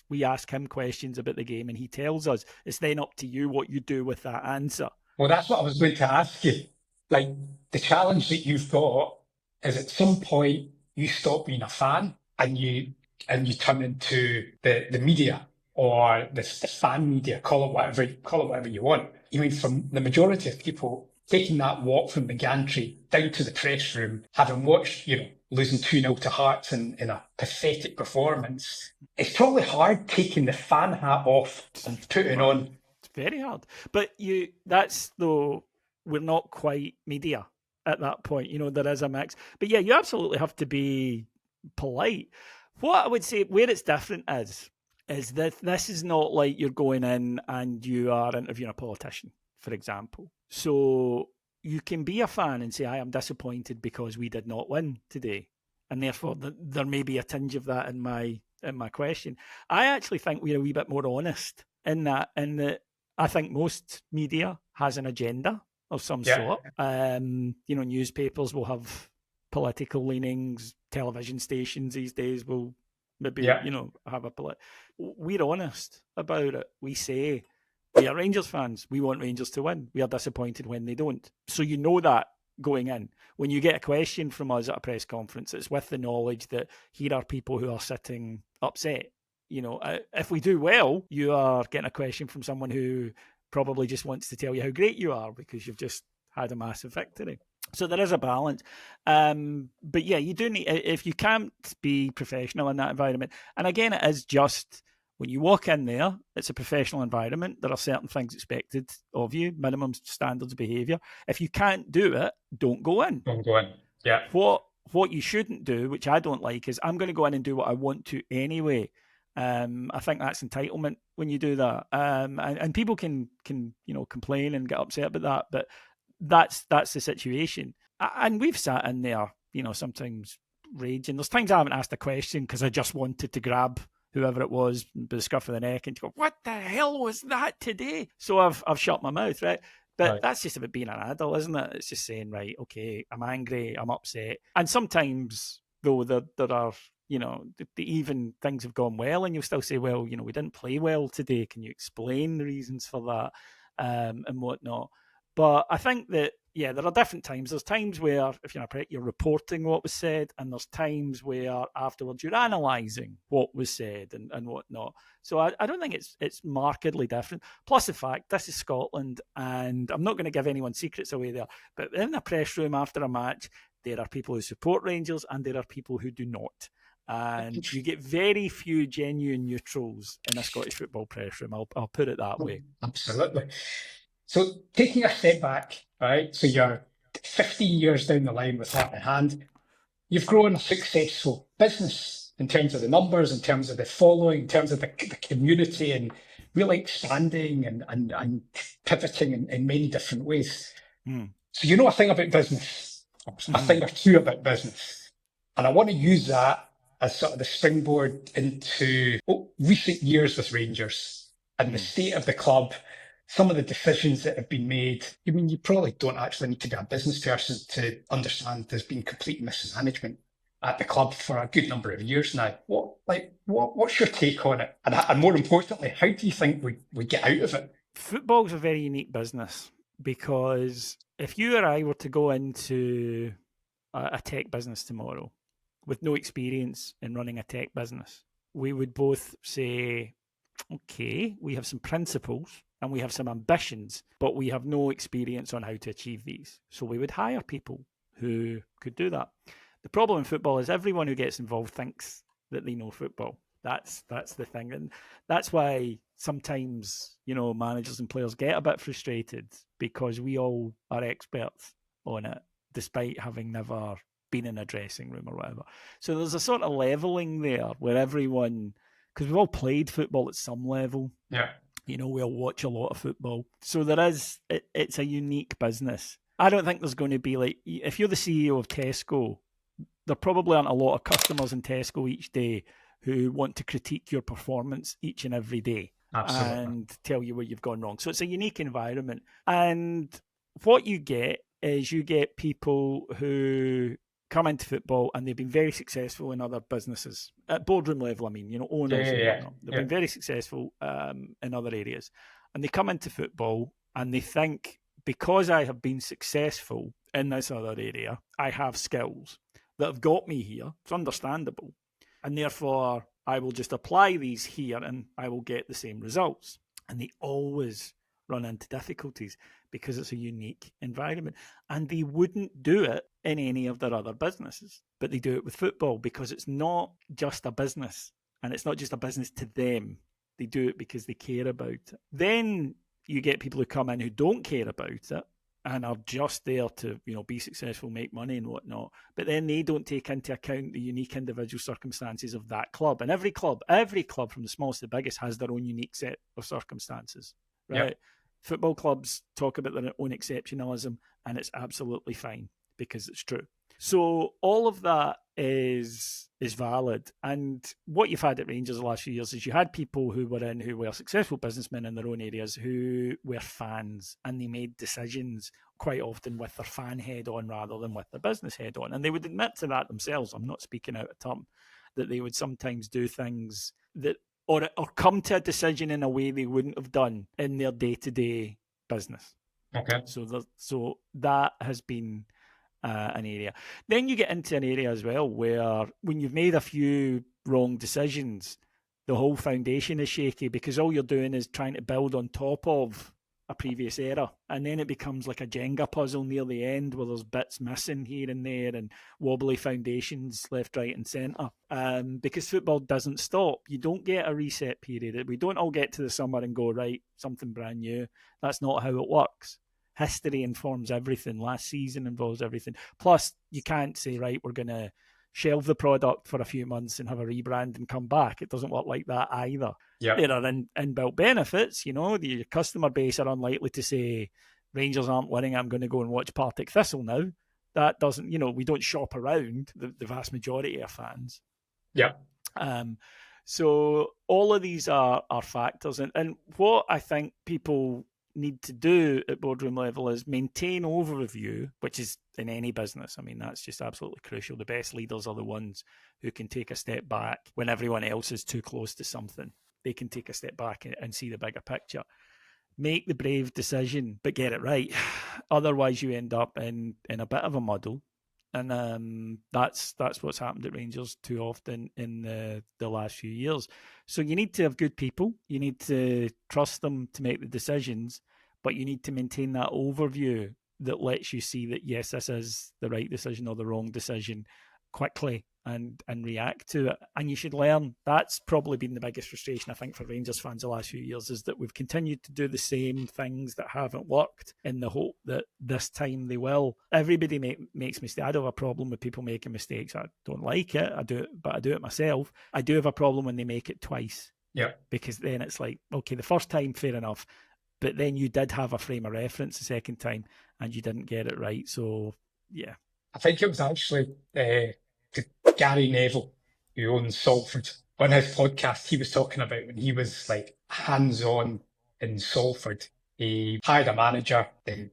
We ask him questions about the game and he tells us. It's then up to you what you do with that answer. Well, that's what I was going to ask you. Like, the challenge that you've got is at some point you stop being a fan and you turn into the media or the fan media, call it whatever you want. You mean, from the majority of people taking that walk from the gantry down to the press room, having watched, losing 2-0 to Hearts in a pathetic performance, it's probably hard taking the fan hat off and putting on. It's very hard. But we're not quite media at that point. There is a mix. But yeah, you absolutely have to be polite. What I would say, where it's different is that this is not like you're going in and you are interviewing a politician, for example. So you can be a fan and say, I am disappointed because we did not win today. And therefore, there may be a tinge of that in my question. I actually think we're a wee bit more honest in that I think most media has an agenda of some sort. Newspapers will have political leanings. Television stations these days will maybe, have a We're honest about it. We say, we are Rangers fans. We want Rangers to win. We are disappointed when they don't. So that going in. When you get a question from us at a press conference, it's with the knowledge that here are people who are sitting upset. If we do well, you are getting a question from someone who probably just wants to tell you how great you are because you've just had a massive victory. So there is a balance. But yeah, you do need, if you can't be professional in that environment, and again, it is just, when you walk in there, it's a professional environment. There are certain things expected of you, minimum standards of behaviour. If you can't do it, don't go in. Don't go in. Yeah. What you shouldn't do, which I don't like, is I'm going to go in and do what I want to anyway. I think that's entitlement when you do that, and people can complain and get upset about that, but that's the situation. And we've sat in there, sometimes raging. There's times I haven't asked a question because I just wanted to grab whoever it was by the scruff of the neck and to go, "What the hell was that today?" So I've shut my mouth, right? But Right. that's just about being an adult, isn't it? It's just saying, right, okay, I'm angry, I'm upset. And sometimes, though, there are, even things have gone well, and you'll still say, well, we didn't play well today. Can you explain the reasons for that, and whatnot? But I think that, yeah, there are different times. There's times where, if you're a prick, you're reporting what was said, and there's times where afterwards you're analysing what was said and whatnot. So I don't think it's markedly different. Plus the fact this is Scotland, and I'm not going to give anyone's secrets away there, but in a press room after a match, there are people who support Rangers and there are people who do not. And you get very few genuine neutrals in a Scottish football press room. I'll put it that way. Absolutely. So taking a step back, right? So you're 15 years down the line with that in hand. You've grown a successful business in terms of the numbers, in terms of the following, in terms of the community, and really expanding and pivoting in many different ways. Mm. So you know a thing about business, a thing or two about business. And I want to use that as sort of the springboard into recent years with Rangers and the state of the club, some of the decisions that have been made. I mean, you probably don't actually need to be a business person to understand there's been complete mismanagement at the club for a good number of years now. What's your take on it? And more importantly, how do you think we get out of it? Football's a very unique business because if you or I were to go into a tech business tomorrow with no experience in running a tech business, we would both say, okay, we have some principles and we have some ambitions, but we have no experience on how to achieve these. So we would hire people who could do that. The problem in football is everyone who gets involved thinks that they know football. That's the thing, and that's why sometimes managers and players get a bit frustrated because we all are experts on it, despite having never been in a dressing room or whatever. So there's a sort of leveling there where everyone, because we've all played football at some level. Yeah. We all watch a lot of football. So it's a unique business. I don't think there's going to be if you're the CEO of Tesco, there probably aren't a lot of customers in Tesco each day who want to critique your performance each and every day. Absolutely. And tell you where you've gone wrong. So it's a unique environment. And what you get is you get people who come into football and they've been very successful in other businesses at boardroom level. I mean, owners and whatnot. They've been very successful in other areas, and they come into football and they think, because I have been successful in this other area, I have skills that have got me here. It's understandable, and therefore I will just apply these here and I will get the same results. And they always run into difficulties because it's a unique environment. And they wouldn't do it in any of their other businesses, but they do it with football because it's not just a business, and it's not just a business to them. They do it because they care about it. Then you get people who come in who don't care about it and are just there to, be successful, make money and whatnot. But then they don't take into account the unique individual circumstances of that club. And every club from the smallest to the biggest has their own unique set of circumstances, right? Yep. Football clubs talk about their own exceptionalism, and it's absolutely fine because it's true. So all of that is valid. And what you've had at Rangers the last few years is you had people who were successful businessmen in their own areas who were fans, and they made decisions quite often with their fan head on rather than with their business head on. And they would admit to that themselves. I'm not speaking out of turn, that they would sometimes do things that or come to a decision in a way they wouldn't have done in their day-to-day business. Okay. So that has been an area. Then you get into an area as well where when you've made a few wrong decisions, the whole foundation is shaky because all you're doing is trying to build on top of a previous era, and then it becomes like a Jenga puzzle near the end where there's bits missing here and there and wobbly foundations left, right and centre, because football doesn't stop. You don't get a reset period. We don't all get to the summer and go, right, something brand new. That's not how it works. History informs everything. Last season involves everything. Plus, you can't say, right, we're going to shelve the product for a few months and have a rebrand and come back. It doesn't work like that either. Yeah. There are inbuilt benefits. Your customer base are unlikely to say, Rangers aren't winning, I'm going to go and watch Partick Thistle now. That doesn't, we don't shop around the vast majority of fans. Yeah. So all of these are factors. And what I think people need to do at boardroom level is maintain overview, which is in any business. I mean, that's just absolutely crucial. The best leaders are the ones who can take a step back when everyone else is too close to something. They can take a step back and see the bigger picture. Make the brave decision, but get it right. Otherwise, you end up in a bit of a muddle. And that's what's happened at Rangers too often in the last few years. So you need to have good people. You need to trust them to make the decisions, but you need to maintain that overview that lets you see that, yes, this is the right decision or the wrong decision quickly and react to it. And you should learn. That's probably been the biggest frustration, I think, for Rangers fans the last few years, is that we've continued to do the same things that haven't worked in the hope that this time they will. Everybody makes mistakes. I don't have a problem with people making mistakes. I don't like it. I do it, but I do it myself. I do have a problem when they make it twice. Yeah. Because then it's like, okay, the first time, fair enough. But then you did have a frame of reference the second time and you didn't get it right. So, yeah. I think it was actually Gary Neville, who owns Salford. On his podcast, he was talking about when he was like hands-on in Salford. He hired a manager, then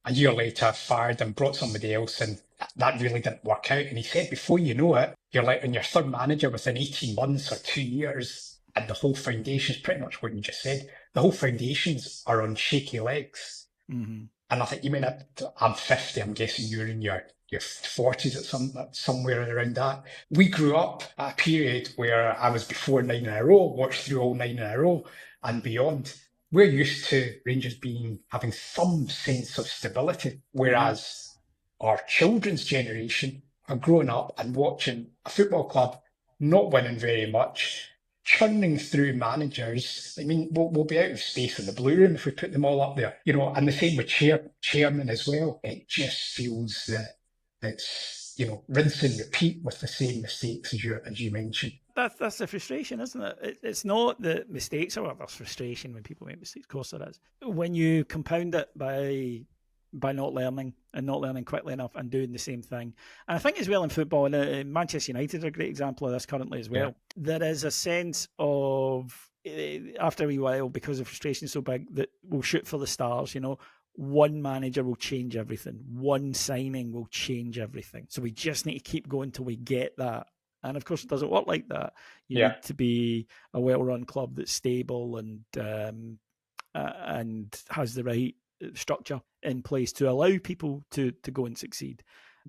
a year later fired and brought somebody else, and that really didn't work out. And he said, before you know it, you're like on your third manager within 18 months or 2 years, and the whole foundation's pretty much what you just said. The whole foundations are on shaky legs. Mm-hmm. And I think I'm 50, I'm guessing you're in your 40s at somewhere around that. We grew up at a period where I was before 9 in a row, watched through all 9 in a row and beyond. We're used to Rangers having some sense of stability, whereas our children's generation are growing up and watching a football club not winning very much, churning through managers. I mean, we'll be out of space in the blue room if we put them all up there, and the same with chairman as well. It just feels that it's, rinse and repeat with the same mistakes as you mentioned. That's the frustration, isn't it? It's not that mistakes are, there's frustration when people make mistakes. Of course there is. When you compound it by not learning and not learning quickly enough and doing the same thing. And I think as well in football, and Manchester United are a great example of this currently as well. Yeah. There is a sense of, after a wee while, because the frustration is so big, that we'll shoot for the stars, one manager will change everything. One signing will change everything. So we just need to keep going till we get that. And of course, it doesn't work like that. You need to be a well-run club that's stable and has the right structure in place to allow people to go and succeed.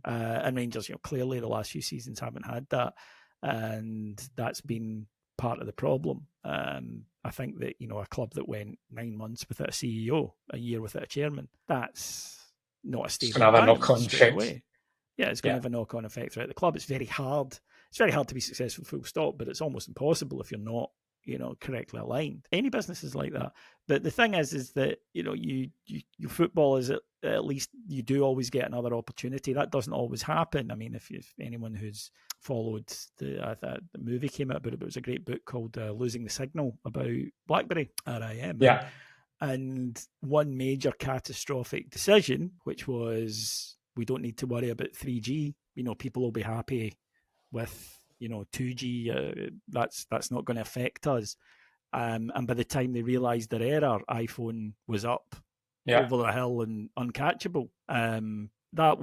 And Rangers, clearly the last few seasons haven't had that, and that's been part of the problem. I think that a club that went 9 months without a CEO, a year without a chairman, that's not a stable environment straight away. Yeah, it's going to have a knock-on effect throughout the club. It's very hard. It's very hard to be successful, full stop, but it's almost impossible if you're not, correctly aligned. Any business is like that. But the thing is that, your football is at least you do always get another opportunity. That doesn't always happen. I mean, if anyone who's followed the movie came out about it, but it was a great book called Losing the Signal about BlackBerry, RIM. Yeah. And one major catastrophic decision, which was we don't need to worry about 3G. People will be happy with 2G. That's not going to affect us. And by the time they realised their error, iPhone was up over the hill and uncatchable. From that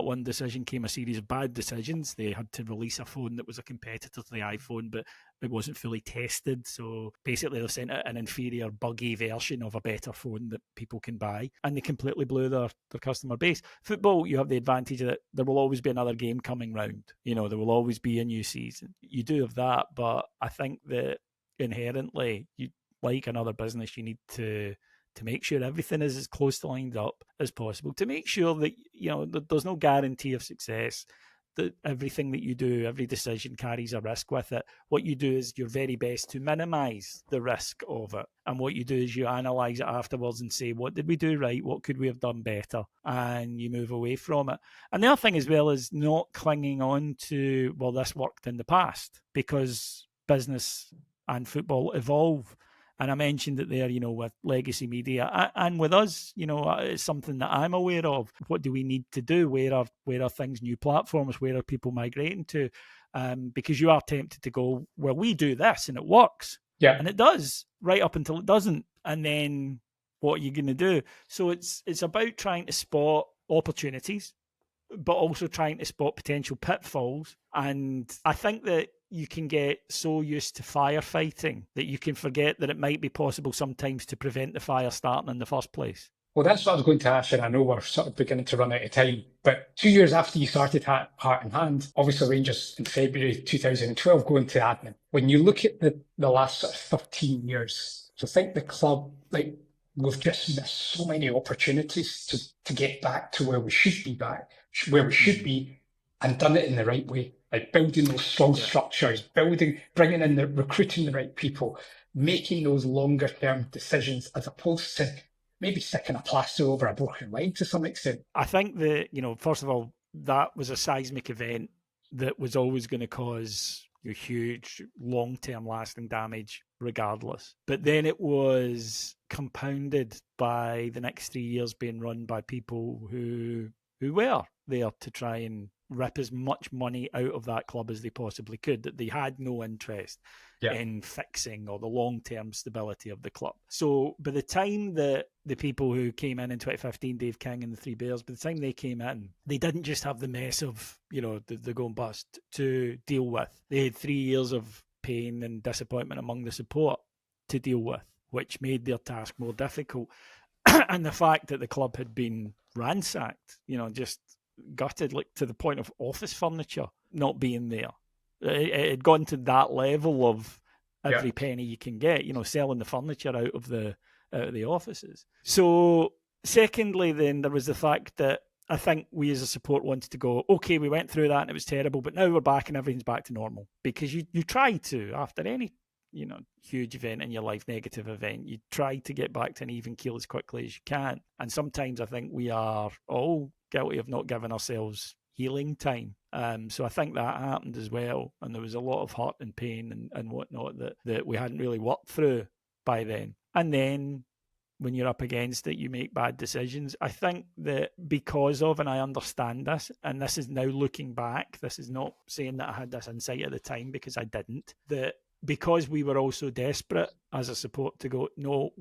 one decision came a series of bad decisions. They had to release a phone that was a competitor to the iPhone, but it wasn't fully tested. So basically they sent out an inferior, buggy version of a better phone that people can buy, and they completely blew their customer base. Football, you have the advantage that there will always be another game coming round. There will always be a new season. You do have that, but I think that inherently, like another business, you need to make sure everything is as close to lined up as possible, to make sure that there's no guarantee of success. that everything that you do, every decision carries a risk with it. What you do is your very best to minimise the risk of it. And what you do is you analyse it afterwards and say, what did we do right? What could we have done better? And you move away from it. And the other thing as well is not clinging on to, well, this worked in the past, because business and football evolve. And I mentioned it there, with legacy media and with us, it's something that I'm aware of. What do we need to do? Where are things, new platforms? Where are people migrating to? Because you are tempted to go, well, we do this and it works. Yeah. And it does, right up until it doesn't. And then what are you going to do? So it's about trying to spot opportunities, but also trying to spot potential pitfalls. And I think that you can get so used to firefighting that you can forget that it might be possible sometimes to prevent the fire starting in the first place. Well, that's what I was going to ask, and I know we're sort of beginning to run out of time, but 2 years after you started Heart in Hand, obviously Rangers in February 2012 going to admin. When you look at the last sort of 13 years, so I think the club, we've just missed so many opportunities to get back to where we should be, and done it in the right way, like building those strong structures, bringing in recruiting the right people, making those longer term decisions as opposed to maybe sticking a plaster over a broken leg to some extent. I think that, first of all, that was a seismic event that was always going to cause huge long-term lasting damage regardless. But then it was compounded by the next 3 years being run by people who were there to try and rip as much money out of that club as they possibly could, that they had no interest in fixing or the long-term stability of the club. So by the time that the people who came in 2015, Dave King and the Three Bears, by the time they came in, they didn't just have the mess of, the going bust to deal with. They had 3 years of pain and disappointment among the support to deal with, which made their task more difficult. And the fact that the club had been ransacked, just gutted, to the point of office furniture not being there. It had gone to that level of every penny you can get, selling the furniture out of the offices. So secondly, then there was the fact that I think we as a support wanted to go, okay, we went through that and it was terrible, but now we're back and everything's back to normal. Because you try to, after any huge event in your life, negative event, you try to get back to an even keel as quickly as you can. And sometimes I think we are all guilty of not giving ourselves healing time. So I think that happened as well. And there was a lot of hurt and pain and whatnot that we hadn't really worked through by then. And then when you're up against it, you make bad decisions. I think that because of, and I understand this, and this is now looking back, this is not saying that I had this insight at the time because I didn't, that because we were also desperate as a support to go, no,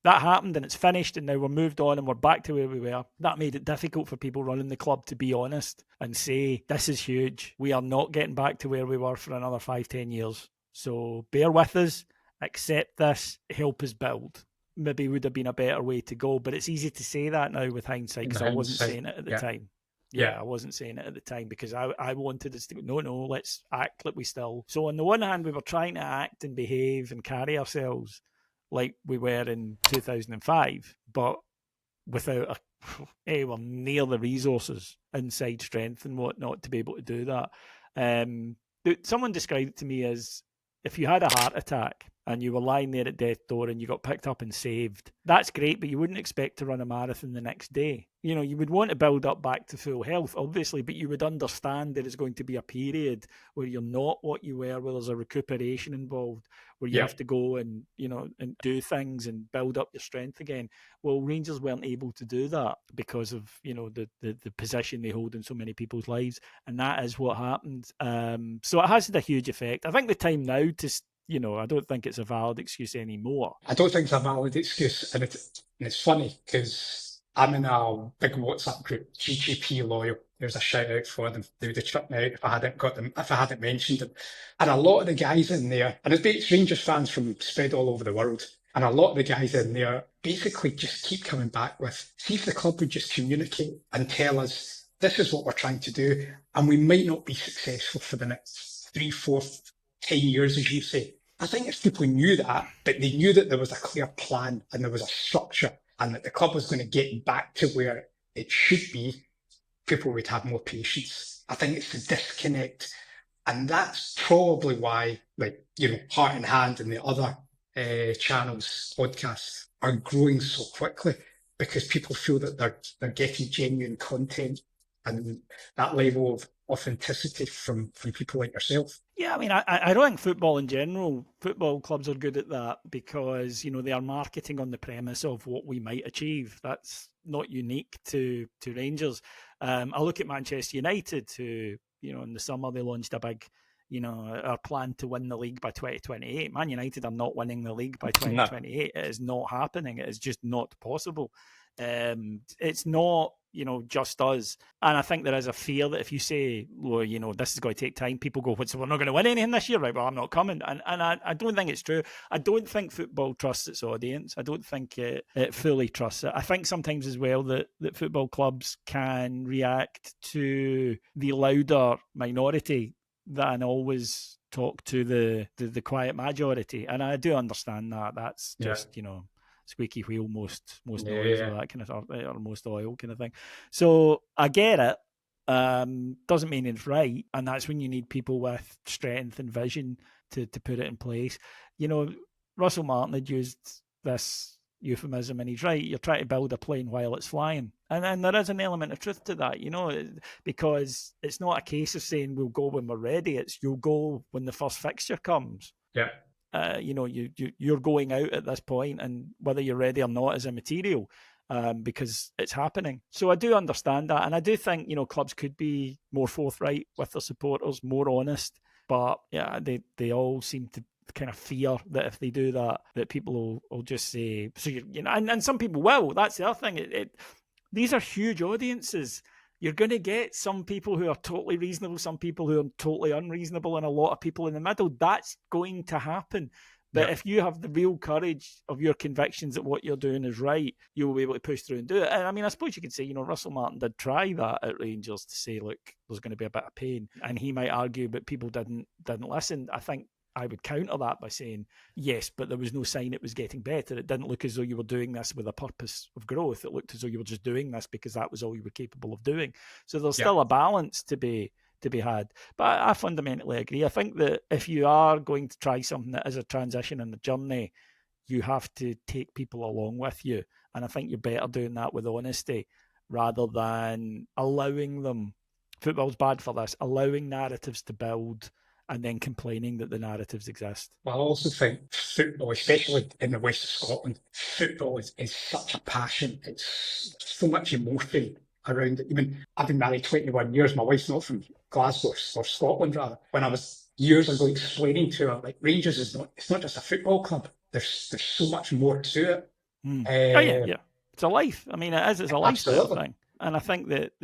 that happened and it's finished and now we're moved on and we're back to where we were. That made it difficult for people running the club to be honest and say, this is huge. We are not getting back to where we were for another 5-10 years. So bear with us, accept this, help us build. Maybe would have been a better way to go, but it's easy to say that now with hindsight because I wasn't saying it at the time. Yeah, I wasn't saying it at the time because I wanted us to go, no, let's act like we still. So on the one hand, we were trying to act and behave and carry ourselves like we were in 2005, but without anywhere near the resources, inside strength and whatnot to be able to do that. Someone described it to me as if you had a heart attack and you were lying there at death's door and you got picked up and saved, that's great, but you wouldn't expect to run a marathon the next day. You would want to build up back to full health, obviously, but you would understand there is going to be a period where you're not what you were, where there's a recuperation involved, where you have to go and, and do things and build up your strength again. Well, Rangers weren't able to do that because of, the position they hold in so many people's lives. And that is what happened. So it has had a huge effect. I think the time now to, I don't think it's a valid excuse anymore. I don't think it's a valid excuse. And it's funny because I'm in a big WhatsApp group, GGP Loyal. There's a shout out for them. They would have chucked me out if I hadn't mentioned them. And a lot of the guys in there, and it's Rangers fans from spread all over the world, and a lot of the guys in there basically just keep coming back with, see if the club would just communicate and tell us, this is what we're trying to do, and we might not be successful for the next 3, 4, 10 years, as you say. I think if people knew that, but they knew that there was a clear plan and there was a structure and that the club was going to get back to where it should be, people would have more patience I think it's the disconnect. And that's probably why, like, Heart and Hand and the other channels, podcasts are growing so quickly because people feel that they're getting genuine content and that level of authenticity from people like yourself. Yeah, I mean, I don't think football in general, football clubs are good at that because, they are marketing on the premise of what we might achieve. That's not unique to Rangers. I look at Manchester United, who, in the summer they launched a big, our plan to win the league by 2028. Man United are not winning the league by No. 2028. It is not happening. It is just not possible. It's not, just us. And I think there is a fear that if you say, well, this is going to take time, people go, so we're not going to win anything this year, right? Well, I'm not coming. And I don't think it's true. I don't think football trusts its audience. I don't think it fully trusts it. I think sometimes as well that football clubs can react to the louder minority than always talk to the quiet majority. And I do understand that. That's just, squeaky wheel, most noise, or that kind of stuff, or most oil kind of thing. So I get it. Doesn't mean it's right, and that's when you need people with strength and vision to put it in place. Russell Martin had used this euphemism, and he's right. You're trying to build a plane while it's flying, and there is an element of truth to that, because it's not a case of saying we'll go when we're ready. It's you'll go when the first fixture comes. Yeah. You're going out at this point, and whether you're ready or not is immaterial, because it's happening. So I do understand that, and I do think clubs could be more forthright with their supporters, more honest. But yeah, they all seem to kind of fear that if they do that, that people will just say so. And some people will. That's the other thing. These are huge audiences. You're going to get some people who are totally reasonable, some people who are totally unreasonable, and a lot of people in the middle. That's going to happen. But if you have the real courage of your convictions that what you're doing is right, you will be able to push through and do it. And I mean, I suppose you could say, Russell Martin did try that at Rangers to say, look, there's going to be a bit of pain. And he might argue, but people didn't listen. I think I would counter that by saying, yes, but there was no sign it was getting better. It didn't look as though you were doing this with a purpose of growth. It looked as though you were just doing this because that was all you were capable of doing. So there's still a balance to be had. But I fundamentally agree. I think that if you are going to try something that is a transition in the journey, you have to take people along with you. And I think you're better doing that with honesty rather than allowing them, football's bad for this, allowing narratives to build and then complaining that the narratives exist. Well, I also think football, especially in the west of Scotland, football is such a passion. It's so much emotion around it. Even I've been married 21 years. My wife's not from Glasgow or Scotland, rather. When I was years ago explaining to her, like, Rangers it's not just a football club. There's so much more to it. Oh yeah. It's a life. I mean, it is. It's a lifestyle thing. And I think that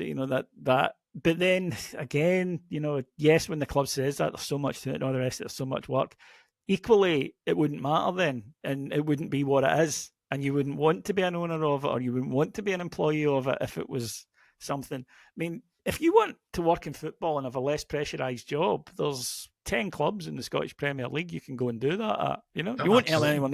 that. But then again, yes, when the club says that, there's so much to it and all the rest of it, there's so much work. Equally, it wouldn't matter then, and it wouldn't be what it is, and you wouldn't want to be an owner of it, or you wouldn't want to be an employee of it if it was something. I mean, if you want to work in football and have a less pressurised job, there's 10 clubs in the Scottish Premier League you can go and do that at. You won't earn anywhere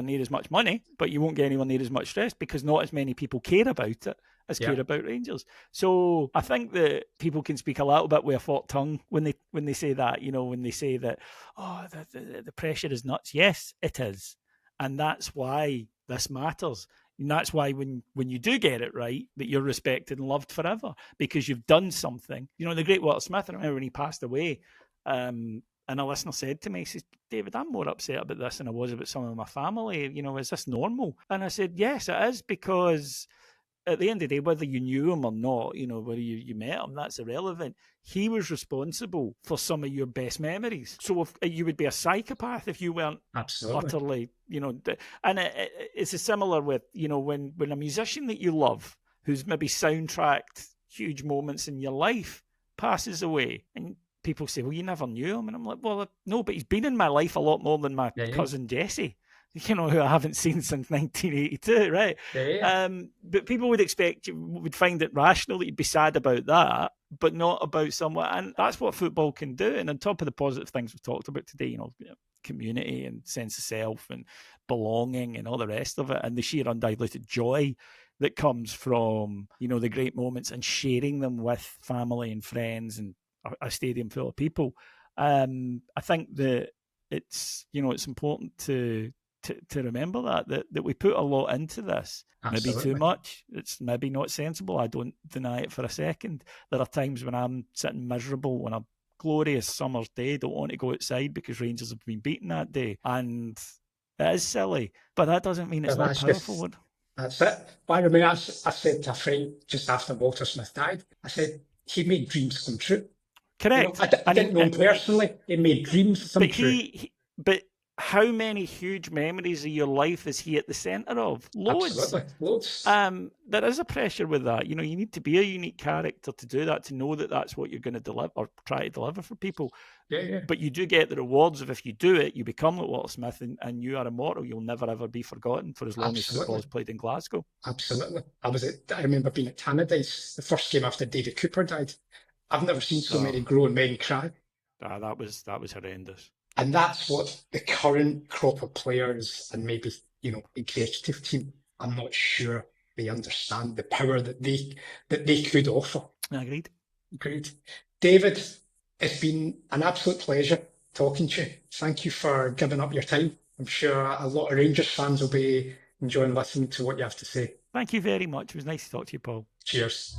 near as much money, but you won't get anywhere near as much stress because not as many people care about it as care about Rangers. So I think that people can speak a little bit with a forked tongue when they say that, when they say that, the pressure is nuts. Yes, it is. And that's why this matters. And that's why when you do get it right, that you're respected and loved forever because you've done something. The great Walter Smith, I remember when he passed away, and a listener said to me, he says, David, I'm more upset about this than I was about some of my family. Is this normal? And I said, yes, it is, because at the end of the day, whether you knew him or not, whether you met him, that's irrelevant. He was responsible for some of your best memories. So if you would be a psychopath if you weren't utterly, and it's similar with, when a musician that you love, who's maybe soundtracked huge moments in your life, passes away, and people say, well, you never knew him. And I'm like, well, no, but he's been in my life a lot more than my cousin Jesse. Who I haven't seen since 1982, right? But people would find it rational that you'd be sad about that, but not about someone. And that's what football can do. And on top of the positive things we've talked about today, community and sense of self and belonging and all the rest of it, and the sheer undiluted joy that comes from, the great moments and sharing them with family and friends and a stadium full of people. I think that it's important to remember that we put a lot into this. Absolutely. Maybe too much. It's maybe not sensible. I don't deny it for a second. There are times when I'm sitting miserable on a glorious summer's day, don't want to go outside because Rangers have been beaten that day, and it is silly, but that doesn't mean it's not powerful. That's it. I mean, I said to a friend just after Walter Smith died, I said, he made dreams come true. Correct. I didn't know him personally. He made dreams come true. But how many huge memories of your life is he at the centre of? Loads. Absolutely, loads. There is a pressure with that. You need to be a unique character to do that, to know that that's what you're going to deliver or try to deliver for people. Yeah. But you do get the rewards of, if you do it, you become like Walter Smith and you are immortal. You'll never ever be forgotten for as long as football is played in Glasgow. Absolutely. I remember being at Tannadice, the first game after David Cooper died. I've never seen so many grown men cry. That was horrendous. And that's what the current crop of players and maybe, executive team, I'm not sure they understand the power that they could offer. Agreed. Great. David, it's been an absolute pleasure talking to you. Thank you for giving up your time. I'm sure a lot of Rangers fans will be enjoying listening to what you have to say. Thank you very much. It was nice to talk to you, Paul. Cheers.